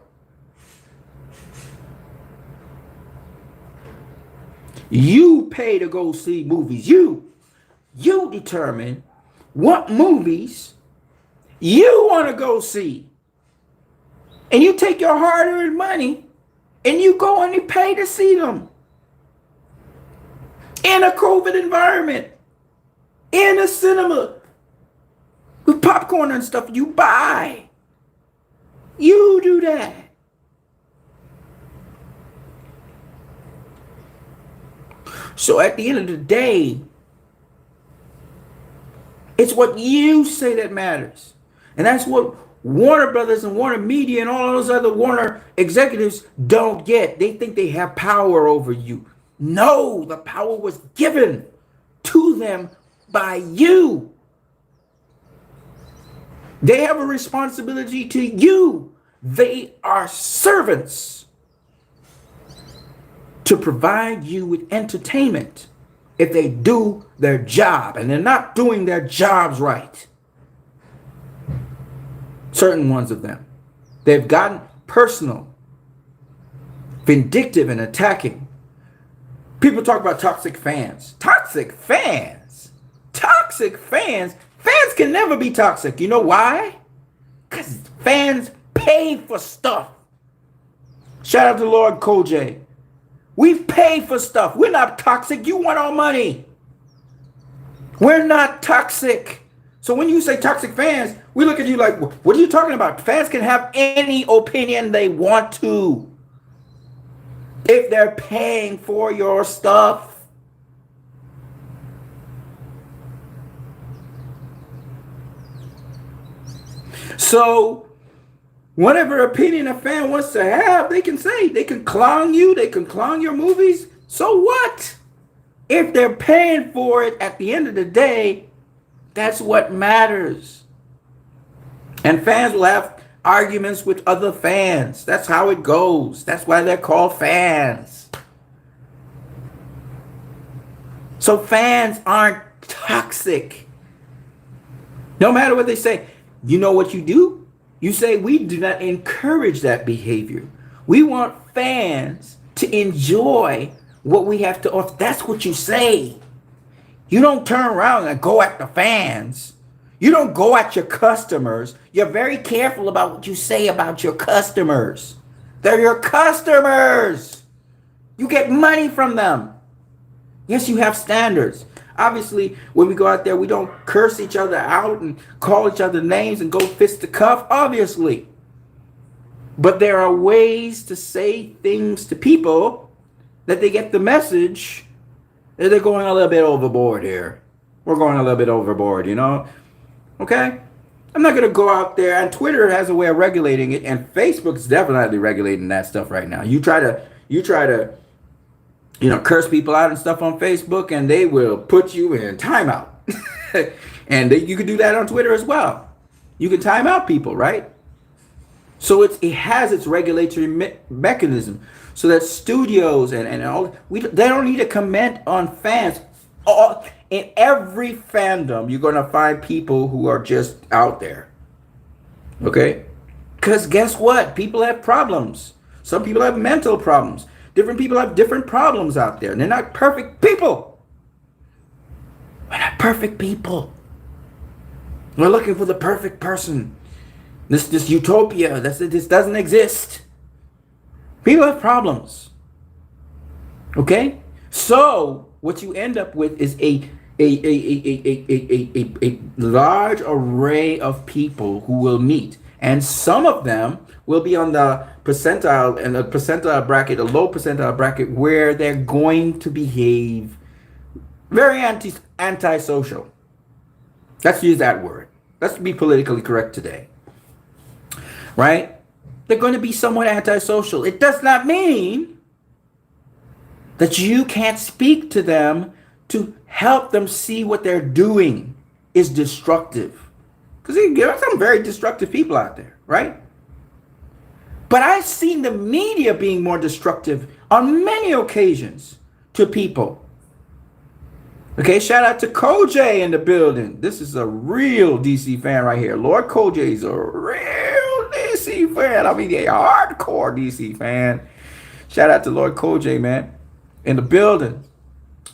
Speaker 1: You pay to go see movies. You determine what movies you want to go see. And you take your hard-earned money and you go and you pay to see them. In a COVID environment. In a cinema. With popcorn and stuff you buy. You do that. So at the end of the day, it's what you say that matters. And that's what Warner Brothers and Warner Media and all those other Warner executives don't get. They think they have power over you. No, the power was given to them by you. They have a responsibility to you. They are servants to provide you with entertainment if they do their job, and they're not doing their jobs right. Certain ones of them. They've gotten personal, vindictive, and attacking. People talk about toxic fans. Toxic fans? Toxic fans? Fans can never be toxic. You know why? Because fans pay for stuff. Shout out to Lord Kojay. We've paid for stuff. We're not toxic. You want our money. We're not toxic. So when you say toxic fans, we look at you like, what are you talking about? Fans can have any opinion they want to if they're paying for your stuff. So whatever opinion a fan wants to have, they can say. They can clown you. They can clown your movies. So what? If they're paying for it, at the end of the day, that's what matters. And fans will have arguments with other fans. That's how it goes. That's why they're called fans. So fans aren't toxic. No matter what they say. You know what you do? You say, we do not encourage that behavior. We want fans to enjoy what we have to offer. That's what you say. You don't turn around and go at the fans. You don't go at your customers. You're very careful about what you say about your customers. They're your customers. You get money from them. Yes, you have standards. Obviously, when we go out there, we don't curse each other out and call each other names and go fist to cuff, obviously. But there are ways to say things to people that they get the message that they're going a little bit overboard here. We're going a little bit overboard, you know? Okay? I'm not going to go out there, and Twitter has a way of regulating it, and Facebook's definitely regulating that stuff right now. You try to curse people out and stuff on Facebook, and they will put you in timeout. And you can do that on Twitter as well. You can time out people, right? So it has its regulatory mechanism, so that studios and all they don't need to comment on fans. In every fandom, you're going to find people who are just out there. Okay? Because guess what? People have problems. Some people have mental problems. Different people have different problems out there. And they're not perfect people. We're not perfect people. We're looking for the perfect person. This utopia. This doesn't exist. People have problems. Okay? So what you end up with is a large array of people who will meet. And some of them will be on the percentile and a percentile bracket, a low percentile bracket, where they're going to behave very antisocial. Let's use that word. Let's be politically correct today. right? They're going to be somewhat antisocial. It does not mean that you can't speak to them to help them see what they're doing is destructive. Because there are some very destructive people out there, right? But I've seen the media being more destructive on many occasions to people. Okay, shout out to Koj in the building. This is a real DC fan right here. Lord Koj is a real DC fan. I mean, a hardcore DC fan. Shout out to Lord Koj, man, in the building.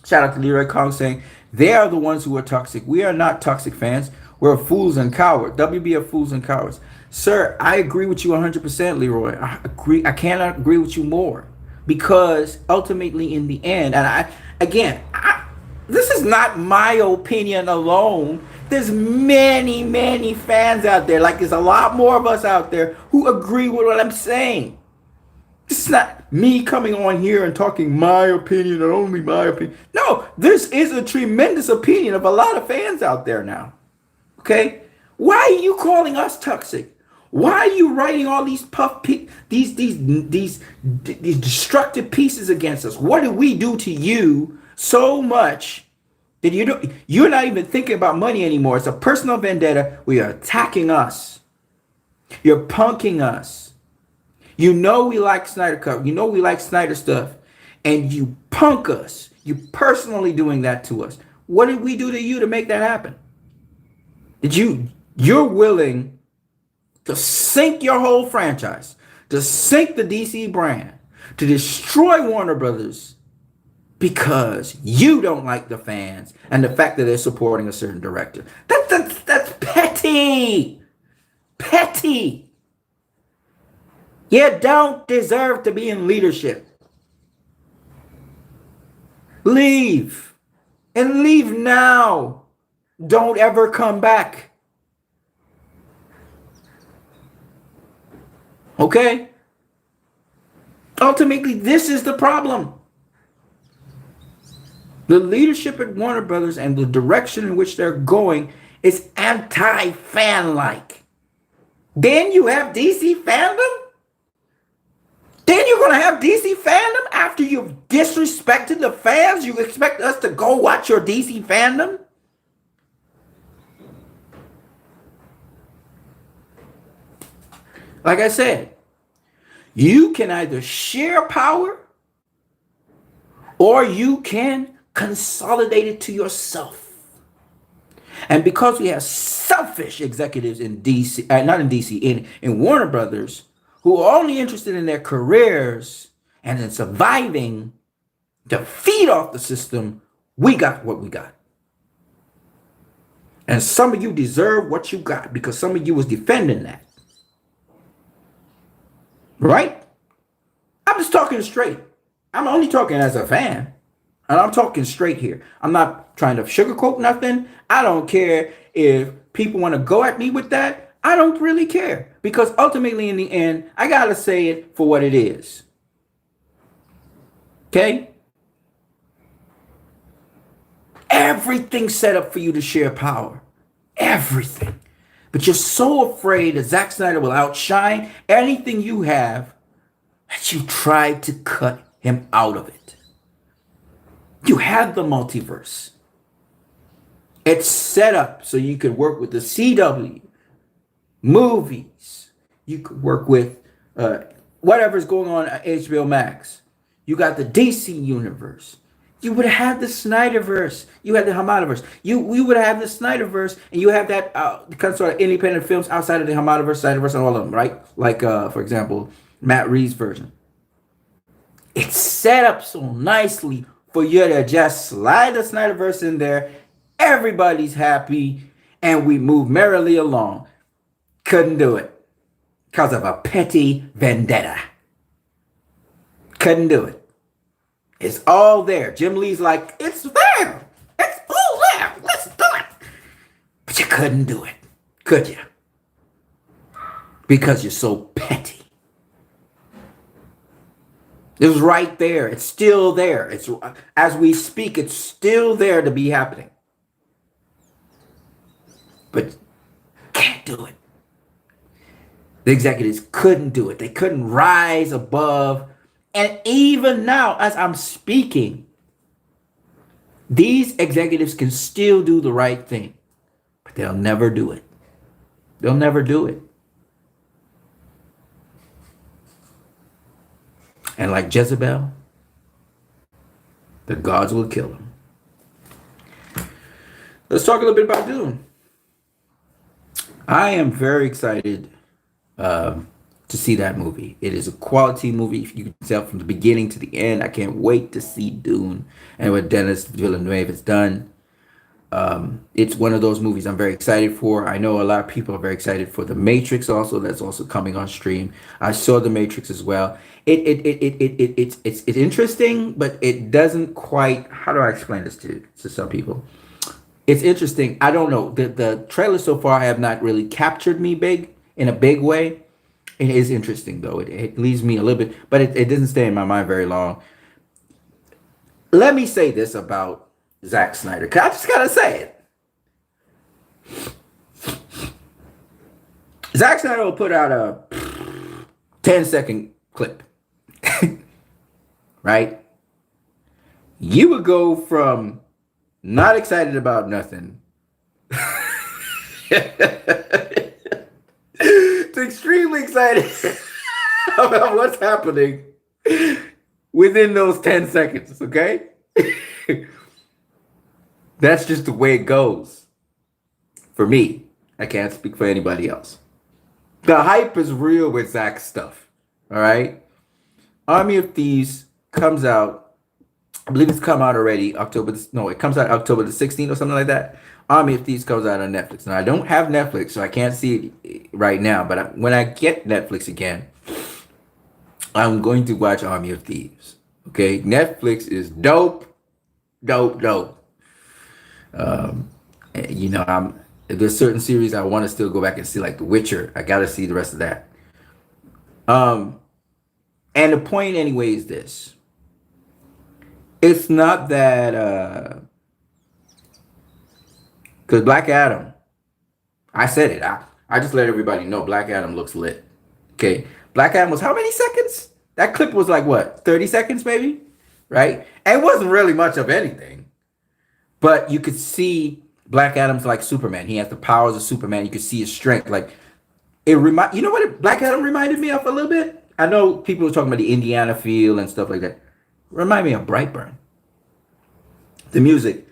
Speaker 1: Shout out to Leroy Kong saying, they are the ones who are toxic. We are not toxic fans. We're fools and cowards. WB are fools and cowards. Sir, I agree with you 100%, Leroy. I agree. I cannot agree with you more. Because ultimately, in the end, and this is not my opinion alone. There's many, many fans out there. Like, there's a lot more of us out there who agree with what I'm saying. It's not me coming on here and talking my opinion and only my opinion. No, this is a tremendous opinion of a lot of fans out there now. Okay? Why are you calling us toxic? Why are you writing all these these destructive pieces against us? What did we do to you so much that you're not even thinking about money anymore? It's a personal vendetta. We are attacking us. You're punking us. You know we like Snyder Cut. You know we like Snyder stuff. And you punk us. You personally doing that to us. What did we do to you to make that happen? You're willing to sink your whole franchise, to sink the DC brand, to destroy Warner Brothers because you don't like the fans and the fact that they're supporting a certain director. That's petty. Petty. You don't deserve to be in leadership. Leave. And leave now. Don't ever come back. Okay? Ultimately, this is the problem. The leadership at Warner Brothers and the direction in which they're going is anti-fan-like. Then you have DC fandom? Then you're going to have DC fandom after you've disrespected the fans? You expect us to go watch your DC fandom? Like I said, you can either share power or you can consolidate it to yourself. And because we have selfish executives in DC, not in DC, in Warner Brothers, who are only interested in their careers and in surviving to feed off the system, we got what we got. And some of you deserve what you got because some of you was defending that. Right? I'm just talking straight. I'm only talking as a fan. And I'm talking straight here. I'm not trying to sugarcoat nothing. I don't care if people want to go at me with that. I don't really care. Because ultimately, in the end, I got to say it for what it is. Okay? Everything's set up for you to share power. Everything. But you're so afraid that Zack Snyder will outshine anything you have that you tried to cut him out of it. You have the multiverse. It's set up so you can work with the CW, movies. You could work with whatever's going on at HBO Max. You got the DC universe. You would have the Snyderverse. You had the Hamadaverse. We would have the Snyderverse, and you have that kind of sort of independent films outside of the Hamadaverse, Snyderverse, and all of them, right? Like, for example, Matt Reeves' version. It's set up so nicely for you to just slide the Snyderverse in there. Everybody's happy, and we move merrily along. Couldn't do it because of a petty vendetta. Couldn't do it. It's all there. Jim Lee's like, it's there. It's all there. Let's do it. But you couldn't do it, could you? Because you're so petty. It was right there. It's still there. It's as we speak, it's still there to be happening. But can't do it. The executives couldn't do it. They couldn't rise above. And even now, as I'm speaking, these executives can still do the right thing, but they'll never do it. They'll never do it. And like Jezebel, the gods will kill them. Let's talk a little bit about Dune. I am very excited to see that movie. It is a quality movie. You can tell from the beginning to the end. I can't wait to see Dune and what Denis Villeneuve has done. It's one of those movies I'm very excited for. I know a lot of people are very excited for The Matrix also. That's also coming on stream. I saw The Matrix as well. It's interesting, but it doesn't quite. How do I explain this to some people? It's interesting. I don't know. The trailer so far have not really captured me in a big way. It is interesting though. It leaves me a little bit, but it doesn't stay in my mind very long. Let me say this about Zack Snyder, because I just gotta say it. Zack Snyder will put out a 10-second clip. Right? You would go from not excited about nothing to extremely excited about what's happening within those 10 seconds, okay? That's just the way it goes. For me. I can't speak for anybody else. The hype is real with Zack's stuff. All right? Army of Thieves comes out. I believe it's come out already. It comes out October the 16th or something like that. Army of Thieves comes out on Netflix. Now, I don't have Netflix, so I can't see it right now. But when I get Netflix again, I'm going to watch Army of Thieves. Okay? Netflix is dope. Dope. There's certain series I want to still go back and see, like The Witcher. I got to see the rest of that. And the point anyway is this. It's not that because Black Adam, I said it. I just let everybody know Black Adam looks lit. Okay. Black Adam was how many seconds? That clip was like what, 30 seconds maybe? Right? And it wasn't really much of anything. But you could see Black Adam's like Superman. He has the powers of Superman. You could see his strength. Like you know what Black Adam reminded me of a little bit? I know people were talking about the Indiana feel and stuff like that. Remind me of Brightburn. The music.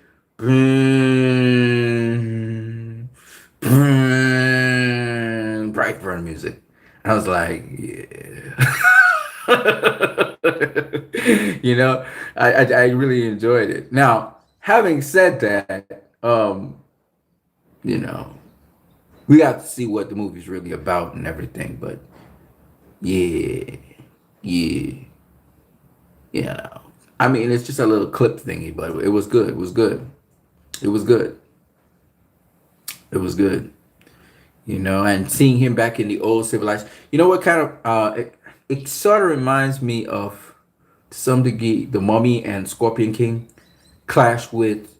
Speaker 1: Brightburn music. I was like, yeah. I really enjoyed it. Now, having said that, we got to see what the movie's really about and everything, but yeah. I mean, it's just a little clip thingy, but it was good. It was good. And seeing him back in the old civilized, you know what kind of, it sort of reminds me of, to some degree, The Mummy and Scorpion King clash with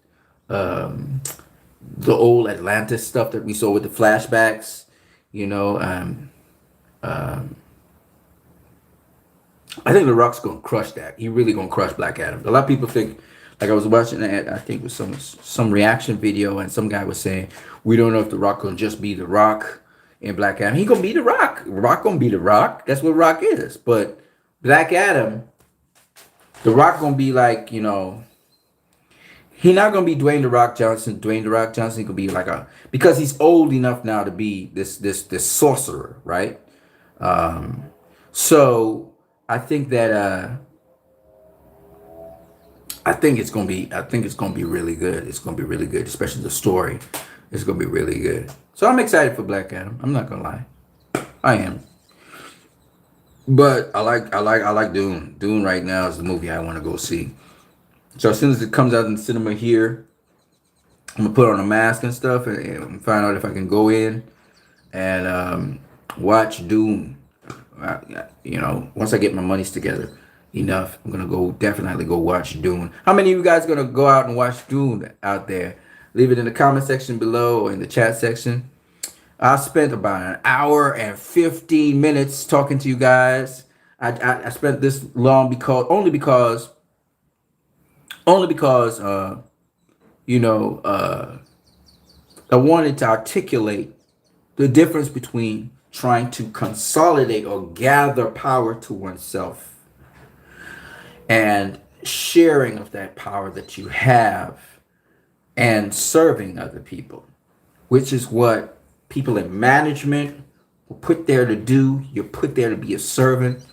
Speaker 1: the old Atlantis stuff that we saw with the flashbacks, I think The Rock's gonna crush that. He really gonna crush Black Adam. A lot of people think, like I was watching that, I think it was some reaction video, and some guy was saying, we don't know if The Rock gonna just be The Rock in Black Adam. He gonna be The Rock. Rock gonna be The Rock. That's what Rock is. But Black Adam, The Rock gonna be like, he not gonna be Dwayne The Rock Johnson. Dwayne The Rock Johnson gonna be like because he's old enough now to be this sorcerer, right? So I think that I think it's gonna be really good. It's gonna be really good, especially the story. It's gonna be really good. So I'm excited for Black Adam. I'm not gonna lie, I am. But I like Dune. Dune right now is the movie I want to go see. So as soon as it comes out in the cinema here, I'm gonna put on a mask and stuff and find out if I can go in and watch Dune. Once I get my monies together enough, I'm gonna definitely go watch Dune. How many of you guys gonna go out and watch Dune out there? Leave it in the comment section below or in the chat section. I spent about an hour and 15 minutes talking to you guys. I spent this long because only because you know I wanted to articulate the difference between trying to consolidate or gather power to oneself and sharing of that power that you have and serving other people, which is what people in management were put there to do. You're put there to be a servant.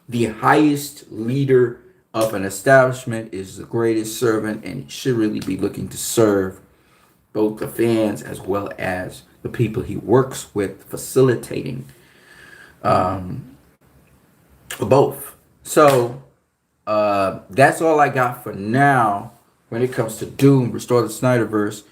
Speaker 1: The highest leader of an establishment is the greatest servant, and should really be looking to serve both the fans as well as the people he works with, facilitating both. So that's all I got for now when it comes to Doom, Restore the Snyderverse.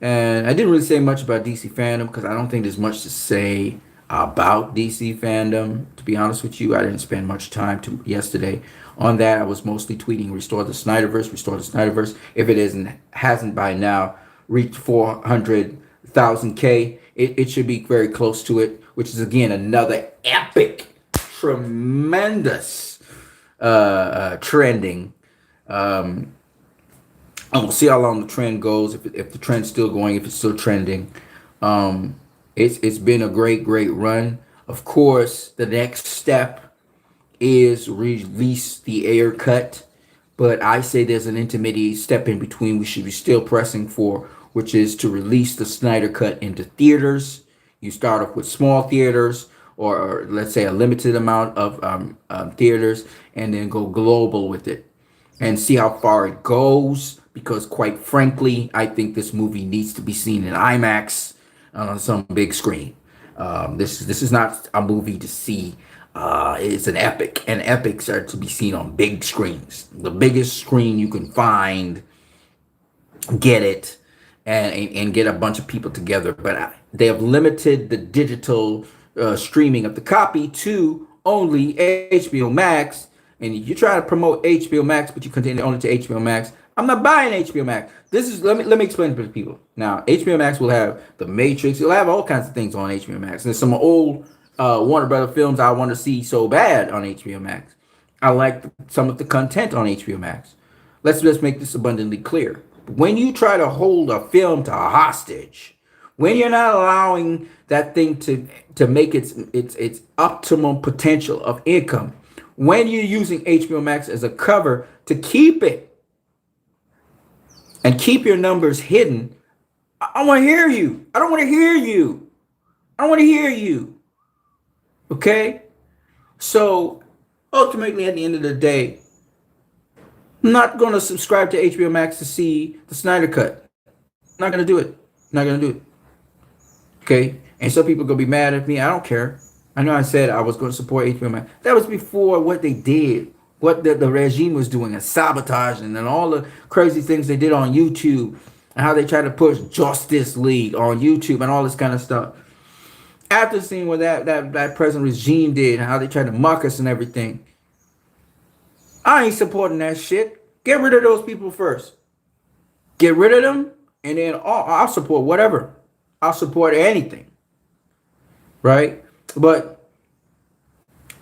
Speaker 1: And I didn't really say much about DC fandom because I don't think there's much to say about DC fandom. To be honest with you, I didn't spend much time yesterday on that. I was mostly tweeting Restore the Snyderverse, Restore the Snyderverse. If it hasn't by now reached 400,000K, it should be very close to it, which is again another epic, tremendous trending. And we'll see how long the trend goes. If the trend's still going, if it's still trending, it's been a great run. Of course, the next step is release the air cut, but I say there's an intermediate step in between we should be still pressing for, which is to release the Snyder cut into theaters. You start off with small theaters, or let's say a limited amount of theaters, and then go global with it and see how far it goes. Because quite frankly, I think this movie needs to be seen in IMAX on some big screen. This is not a movie to see. It's an epic, and epics are to be seen on big screens. The biggest screen you can find, get it, and get a bunch of people together. But they have limited the digital streaming of the copy to only HBO Max. And you try to promote HBO Max, but you continue only to HBO Max. I'm not buying HBO Max. Let me explain to people. Now, HBO Max will have The Matrix. It'll have all kinds of things on HBO Max. There's some old Warner Brother films I want to see so bad on HBO Max. I like some of the content on HBO Max. Let's just make this abundantly clear. When you try to hold a film to a hostage, when you're not allowing that thing to make its optimum potential of income, when you're using HBO Max as a cover to keep it and keep your numbers hidden, I want to hear you. I don't want to hear you. I don't want to hear you. Okay? So ultimately, at the end of the day, I'm not going to subscribe to HBO Max to see the Snyder Cut. I'm not going to do it. Not going to do it. Okay? And some people are going to be mad at me. I don't care. I know I said I was going to support HBO Max. That was before what they did, what the regime was doing, and sabotaging, and all the crazy things they did on YouTube, and how they tried to push Justice League on YouTube and all this kind of stuff. After seeing what that present regime did, and how they tried to mock us and everything, I ain't supporting that shit. Get rid of those people first. Get rid of them, and then I'll support whatever. I'll support anything. Right? But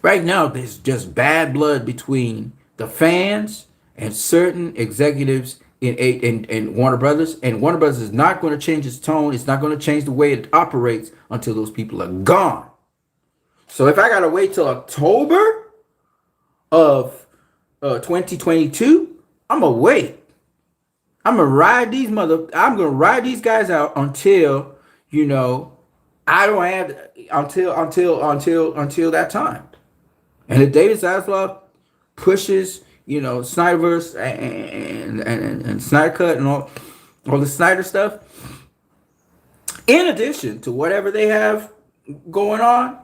Speaker 1: right now, there's just bad blood between the fans and certain executives in Warner Brothers. And Warner Brothers is not going to change its tone. It's not going to change the way it operates until those people are gone. So if I got to wait till October of 2022, I'm going to wait. I'm going to ride these guys out until, I don't have until that time. And if David Zaslav pushes, Snyderverse and Snyder Cut and all the Snyder stuff, in addition to whatever they have going on,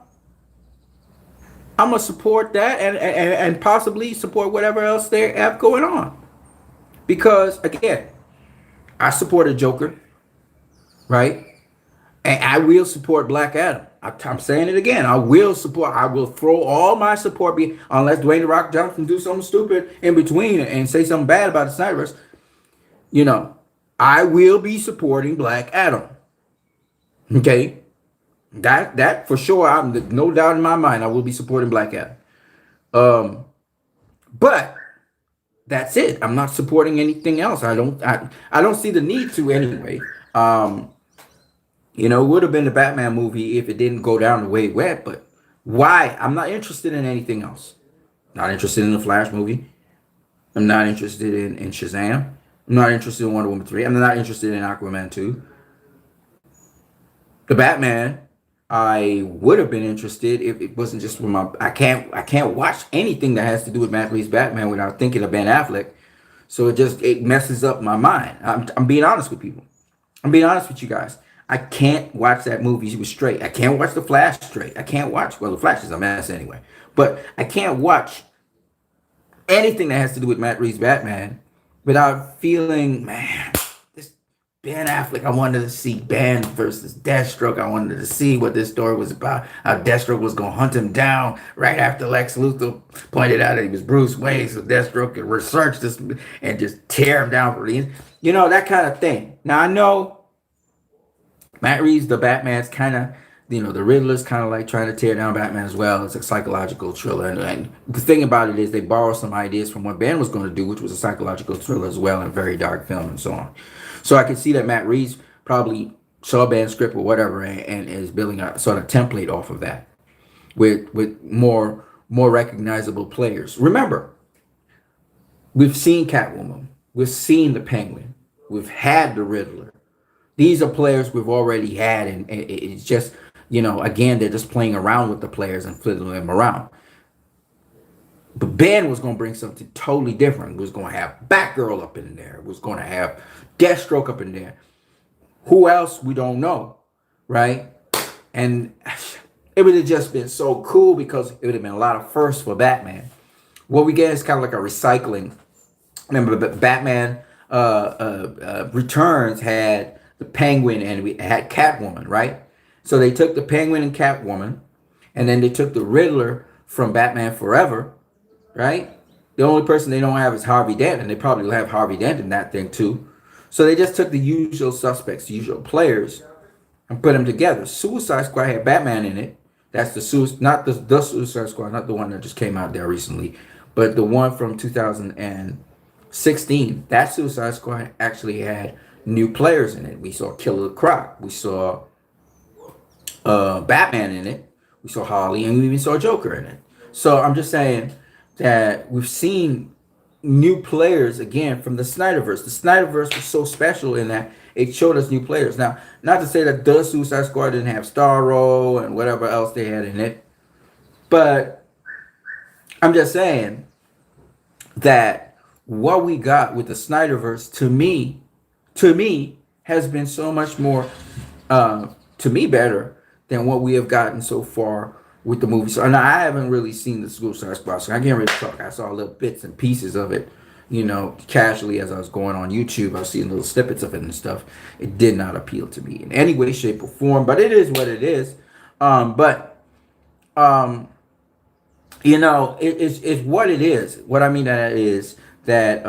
Speaker 1: I'm gonna support that and possibly support whatever else they have going on. Because again, I support a Joker, right? And I will support Black Adam. I'm saying it again. I will throw all my support unless Dwayne The Rock Johnson do something stupid in between and say something bad about the Snyderverse. I will be supporting Black Adam. Okay? That for sure. I'm no doubt in my mind. I will be supporting Black Adam. Um, but that's it. I'm not supporting anything else. I don't see the need to anyway. Um, it would have been the Batman movie if it didn't go down the way it went. But why? I'm not interested in anything else. Not interested in the Flash movie. I'm not interested in Shazam. I'm not interested in Wonder Woman 3. I'm not interested in Aquaman 2. The Batman, I would have been interested if it wasn't just for my. I can't watch anything that has to do with Matt Reeves' Batman without thinking of Ben Affleck. So it messes up my mind. I'm being honest with people. I'm being honest with you guys. I can't watch that movie straight. I can't watch The Flash straight. I can't watch. Well, The Flash is a mess anyway. But I can't watch anything that has to do with Matt Reeves' Batman without feeling, man, this Ben Affleck. I wanted to see Ben versus Deathstroke. I wanted to see what this story was about. How Deathstroke was going to hunt him down right after Lex Luthor pointed out that he was Bruce Wayne, so Deathstroke could research this and just tear him down for reasons. That kind of thing. Now, I know Matt Reeves, the Batman's kind of, the Riddler's kind of like trying to tear down Batman as well. It's a psychological thriller. And the thing about it is they borrow some ideas from what Ben was going to do, which was a psychological thriller as well, and a very dark film and so on. So I can see that Matt Reeves probably saw Ben's script or whatever and is building a sort of template off of that with more recognizable players. Remember, we've seen Catwoman. We've seen the Penguin. We've had the Riddler. These are players we've already had, and it's just, again, they're just playing around with the players and flipping them around. But Ben was going to bring something totally different. He was going to have Batgirl up in there. He was going to have Deathstroke up in there. Who else? We don't know, right? And it would have just been so cool because it would have been a lot of firsts for Batman. What we get is kind of like a recycling. Remember, Batman Returns had the Penguin and we had Catwoman, right? So they took the Penguin and Catwoman, and then they took the Riddler from Batman Forever, right? The only person they don't have is Harvey Dent, and they probably will have Harvey Dent in that thing too. So they just took the usual suspects, the usual players, and put them together. Suicide Squad had Batman in it. That's not the Suicide Squad, not the one that just came out there recently, but the one from 2016. That Suicide Squad actually had new players in it. We saw Killer Croc. We saw Batman in it. We saw Harley, and we even saw Joker in it. So I'm just saying that we've seen new players again from the Snyderverse. The Snyderverse was so special in that it showed us new players. Now, not to say that the Suicide Squad didn't have Starro and whatever else they had in it, but I'm just saying that what we got with the Snyderverse, to me, has been so much more, to me, better than what we have gotten so far with the movie. So, and I haven't really seen the Suicide Squad, so I can't really talk. I saw little bits and pieces of it, casually as I was going on YouTube. I was seeing little snippets of it and stuff. It did not appeal to me in any way, shape, or form, but it is what it is. It's what it is. What I mean that is that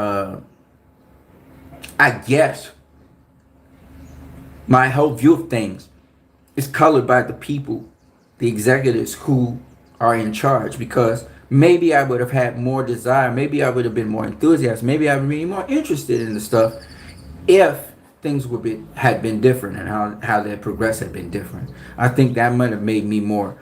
Speaker 1: I guess my whole view of things is colored by the people, the executives who are in charge, because maybe I would have had more desire, maybe I would have been more enthusiastic, maybe I would be more interested in the stuff if things had been different and how their progress had been different. I think that might have made me more,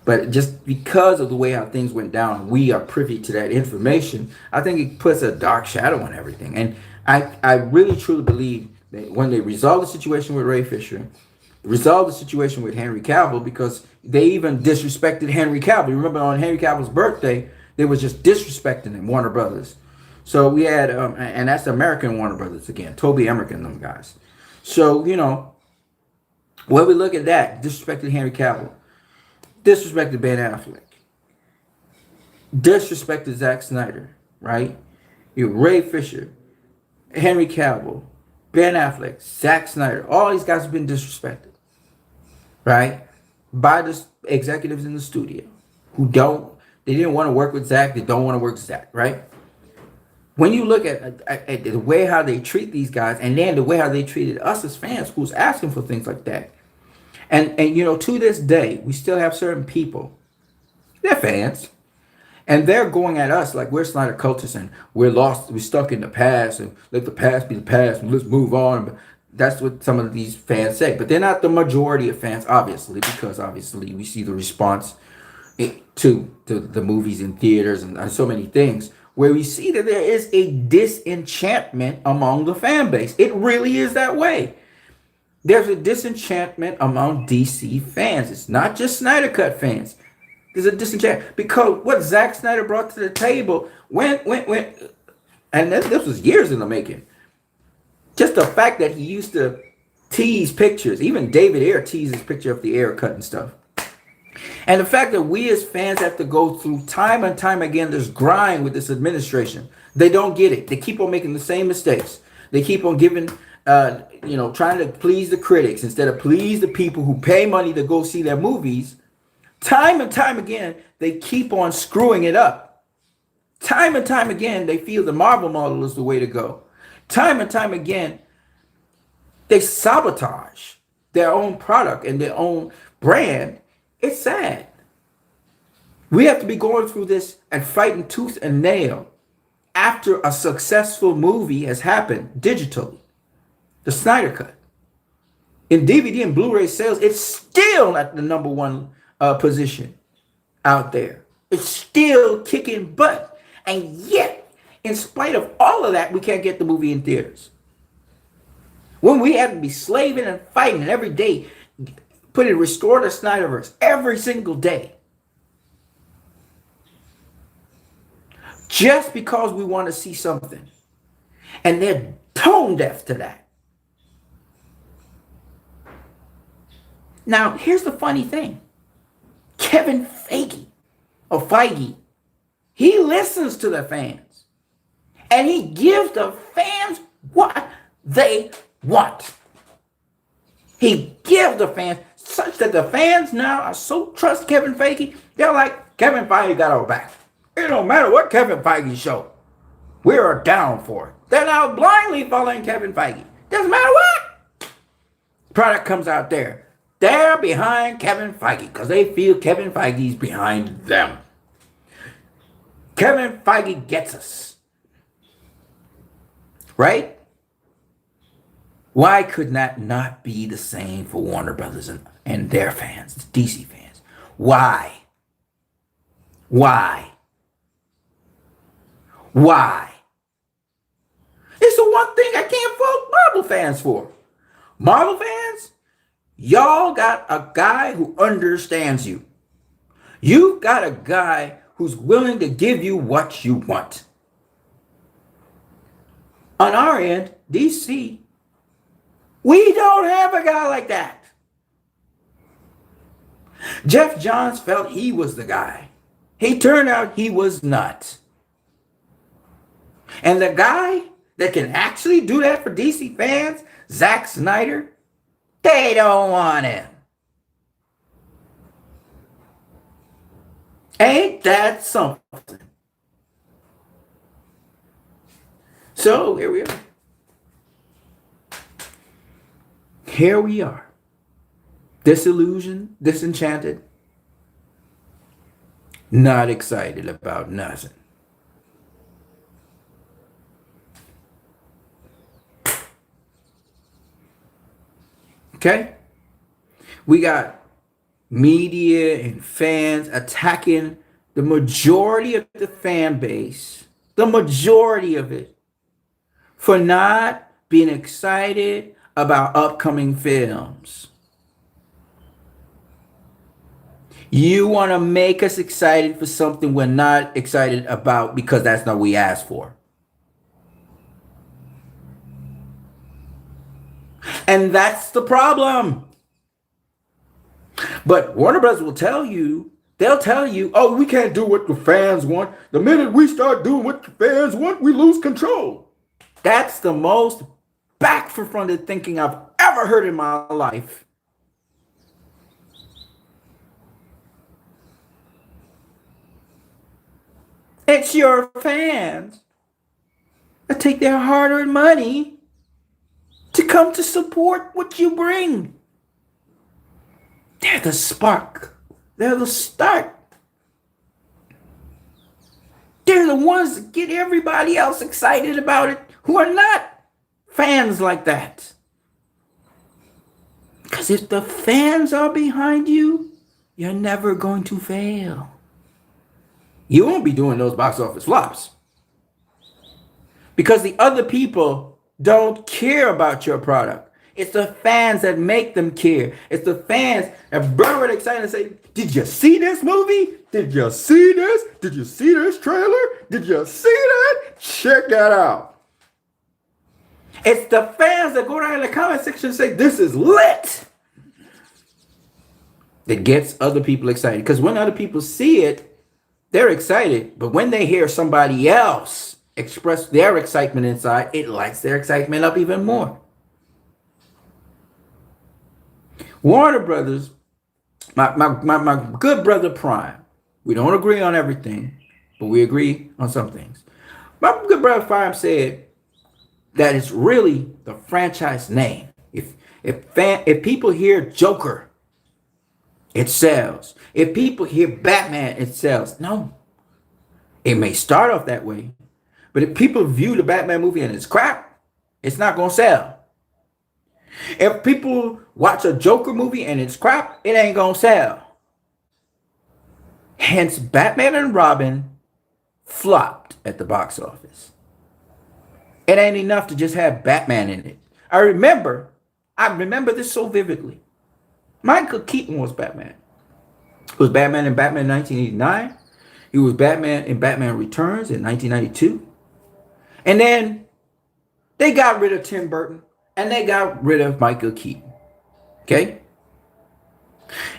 Speaker 1: but just because of the way how things went down, we are privy to that information. I think it puts a dark shadow on everything. And I really truly believe that when they resolve the situation with Ray Fisher, resolve the situation with Henry Cavill, because they even disrespected Henry Cavill. You remember on Henry Cavill's birthday, they was just disrespecting him, Warner Brothers. So we had, and that's American Warner Brothers again, Toby Emmerich and them guys. So, when we look at that, disrespected Henry Cavill, disrespected Ben Affleck, disrespected Zack Snyder, right? Ray Fisher, Henry Cavill, Ben Affleck, Zack Snyder, all these guys have been disrespected, right? By the executives in the studio they didn't want to work with Zack, they don't want to work with Zack, right? When you look at the way how they treat these guys, and then the way how they treated us as fans who's asking for things like that, And you know, to this day, we still have certain people, they're fans, and they're going at us like we're Snyder cultists and we're lost, we're stuck in the past, and let the past be the past and let's move on. But that's what some of these fans say. But they're not the majority of fans, obviously, because obviously we see the response to the movies in theaters and so many things where we see that there is a disenchantment among the fan base. It really is that way. There's a disenchantment among DC fans. It's not just Snyder Cut fans. There's a disenchantment because what Zack Snyder brought to the table when and this was years in the making. Just the fact that he used to tease pictures, even David Ayer teases picture of the Ayer cut and stuff. And the fact that we as fans have to go through time and time again this grind with this administration. They don't get it. They keep on making the same mistakes. They keep on giving, trying to please the critics instead of please the people who pay money to go see their movies. Time and time again, they keep on screwing it up. Time and time again, they feel the Marvel model is the way to go. Time and time again, they sabotage their own product and their own brand. It's sad. We have to be going through this and fighting tooth and nail after a successful movie has happened digitally. The Snyder Cut. In DVD and Blu-ray sales, it's still at the number one position out there. It's still kicking butt. And yet, in spite of all of that, we can't get the movie in theaters. When we have to be slaving and fighting and every day, restore the Snyderverse every single day. Just because we want to see something. And they're tone deaf to that. Now, here's the funny thing. Kevin Feige, he listens to the fans. And he gives the fans what they want. He gives the fans such that the fans now are so trust Kevin Feige. They're like, Kevin Feige got our back. It don't matter what Kevin Feige show. We are down for it. They're now blindly following Kevin Feige. Doesn't matter what product comes out there. They're behind Kevin Feige because they feel Kevin Feige's behind them. Kevin Feige gets us. Right? Why could that not be the same for Warner Brothers and their fans, DC fans? Why? It's the one thing I can't fault Marvel fans for. Marvel fans, y'all got a guy who understands you. You got a guy who's willing to give you what you want. On our end, DC, we don't have a guy like that. Jeff Johns felt he was the guy. He turned out he was not. And the guy that can actually do that for DC fans, Zack Snyder, they don't want him. Ain't that something? So here we are. Here we are. Disillusioned, disenchanted, not excited about nothing. Okay? We got media and fans attacking the majority of the fan base, the majority of it, for not being excited about upcoming films. You want to make us excited for something we're not excited about because that's not what we asked for. And that's the problem. But Warner Brothers will tell you, they'll tell you, oh, we can't do what the fans want. The minute we start doing what the fans want, we lose control. That's the most back-for-fronted thinking I've ever heard in my life. It's your fans that take their hard-earned money to come to support what you bring. They're the spark. They're the start. They're the ones that get everybody else excited about it who are not fans like that. Because if the fans are behind you, you're never going to fail. You won't be doing those box office flops. Because the other people don't care about your product. It's the fans that make them care. It's the fans that burn with excitement and say, did you see this movie? Did you see this? Did you see this trailer? Did you see that? Check that out. It's the fans that go down in the comment section and say, this is lit. That gets other people excited. Because when other people see it, they're excited. But when they hear somebody else express their excitement inside, it lights their excitement up even more. Warner Brothers, my good brother Prime, we don't agree on everything, but we agree on some things. My good brother Prime said that it's really the franchise name. If people hear Joker, it sells. If people hear Batman, it sells. No. It may start off that way, but if people view the Batman movie and it's crap, it's not going to sell. If people watch a Joker movie and it's crap, it ain't going to sell. Hence, Batman and Robin flopped at the box office. It ain't enough to just have Batman in it. I remember this so vividly. Michael Keaton was Batman. He was Batman in Batman 1989. He was Batman in Batman Returns in 1992. And then they got rid of Tim Burton and they got rid of Michael Keaton. Okay?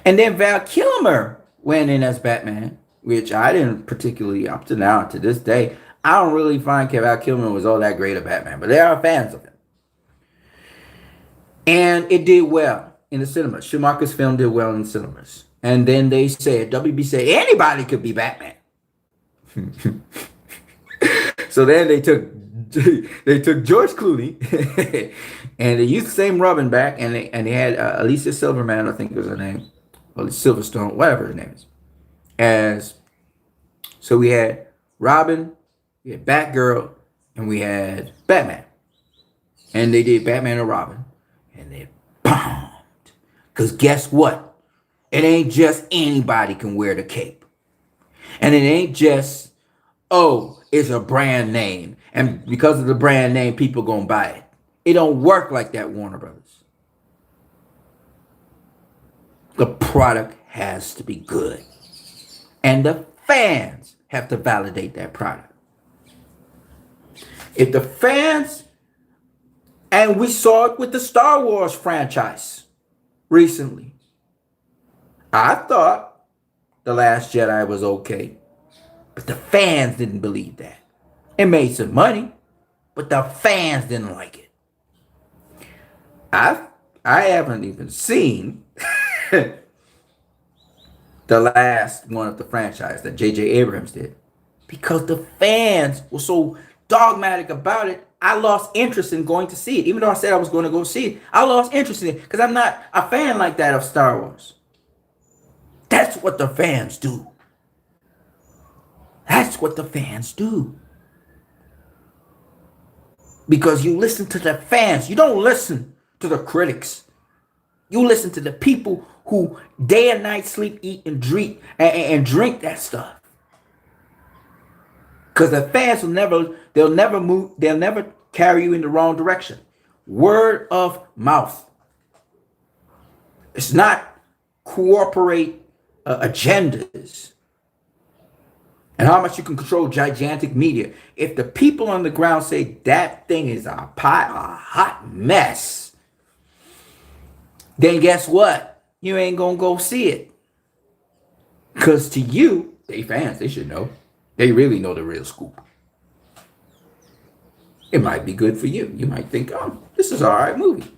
Speaker 1: And then Val Kilmer went in as Batman, which I didn't particularly, up to now, to this day, I don't really find Val Kilmer was all that great a Batman, but there are fans of him. And it did well in the cinemas. Schumacher's film did well in the cinemas. And then they said, WB said, anybody could be Batman. So then they took George Clooney and they used the same Robin back, and they had Alicia Silverman, I think was her name, or Silverstone, whatever her name is. So we had Robin, we had Batgirl, and we had Batman. And they did Batman and Robin, and they bombed. Because guess what? It ain't just anybody can wear the cape. And it ain't just, oh, it's a brand name. And because of the brand name, people gonna buy it. It don't work like that, Warner Brothers. The product has to be good. And the fans have to validate that product. If the fans, and we saw it with the Star Wars franchise recently. I thought The Last Jedi was okay, but the fans didn't believe that. It made some money, but the fans didn't like it. I haven't even seen the last one of the franchise that J.J. Abrams did, because the fans were so dogmatic about it. I lost interest in going to see it. Even though I said I was going to go see it, I lost interest in it because I'm not a fan like that of Star Wars. That's what the fans do. That's what the fans do. Because you listen to the fans. You don't listen to the critics. You listen to the people who day and night sleep, eat, and drink that stuff. Because the fans they'll never carry you in the wrong direction. Word of mouth. It's not cooperate agendas. And how much you can control gigantic media. If the people on the ground say that thing is a hot mess, then guess what? You ain't gonna go see it. Because to you, they fans, they should know. They really know the real scoop. It might be good for you. You might think, oh, this is an all right movie.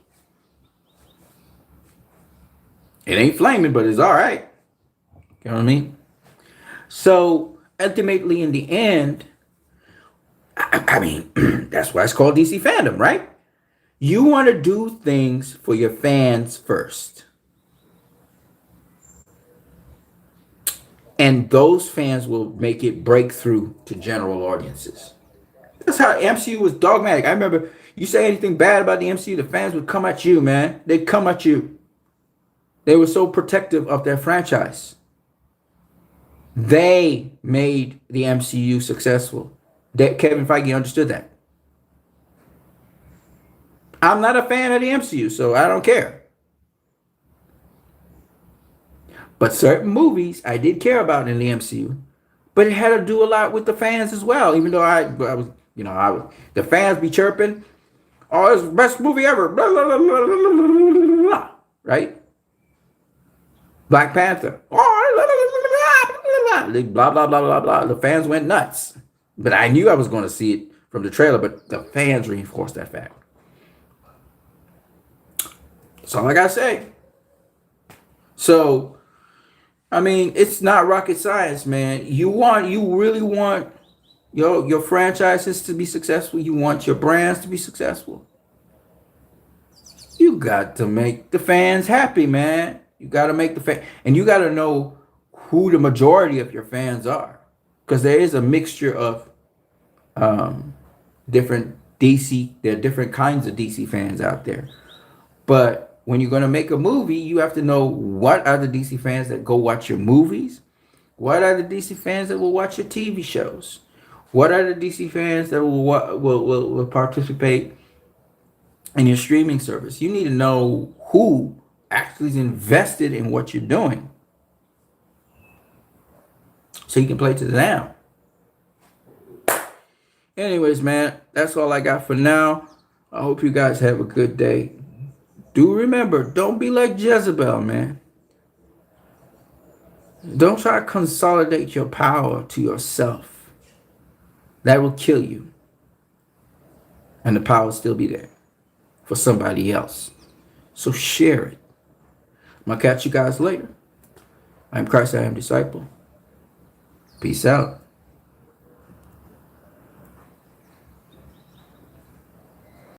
Speaker 1: It ain't flaming, but it's all right. You know what I mean? So ultimately, in the end, I mean, that's why it's called DC fandom, right? You want to do things for your fans first. And those fans will make it break through to general audiences. That's how MCU was dogmatic. I remember you say anything bad about the MCU, the fans would come at you, man. They'd come at you. They were so protective of their franchise. They made the MCU successful. That Kevin Feige understood that. I'm not a fan of the MCU, so I don't care. But certain movies I did care about in the MCU, but it had to do a lot with the fans as well. Even though I was, the fans be chirping, "Oh, it's the best movie ever," blah, blah, blah, blah, blah, blah, blah, right? Black Panther, oh, blah blah blah blah blah. The fans went nuts, but I knew I was going to see it from the trailer. But the fans reinforced that fact. That's all I gotta say. So, I mean, it's not rocket science, man. You really want your franchises to be successful. You want your brands to be successful. You got to make the fans happy, man. You got to make the fan, and you got to know who the majority of your fans are, because there is a mixture of different DC. There are different kinds of DC fans out there, but when you're going to make a movie, you have to know what are the DC fans that go watch your movies, what are the DC fans that will watch your TV shows, what are the DC fans that will participate in your streaming service. You need to know who actually is invested in what you're doing, so you can play to them. Anyways, man, that's all I got for now. I hope you guys have a good day. Do remember, don't be like Jezebel, man. Don't try to consolidate your power to yourself. That will kill you. And the power will still be there for somebody else. So share it. I'm going to catch you guys later. I'm Christ, I am disciple. Peace out.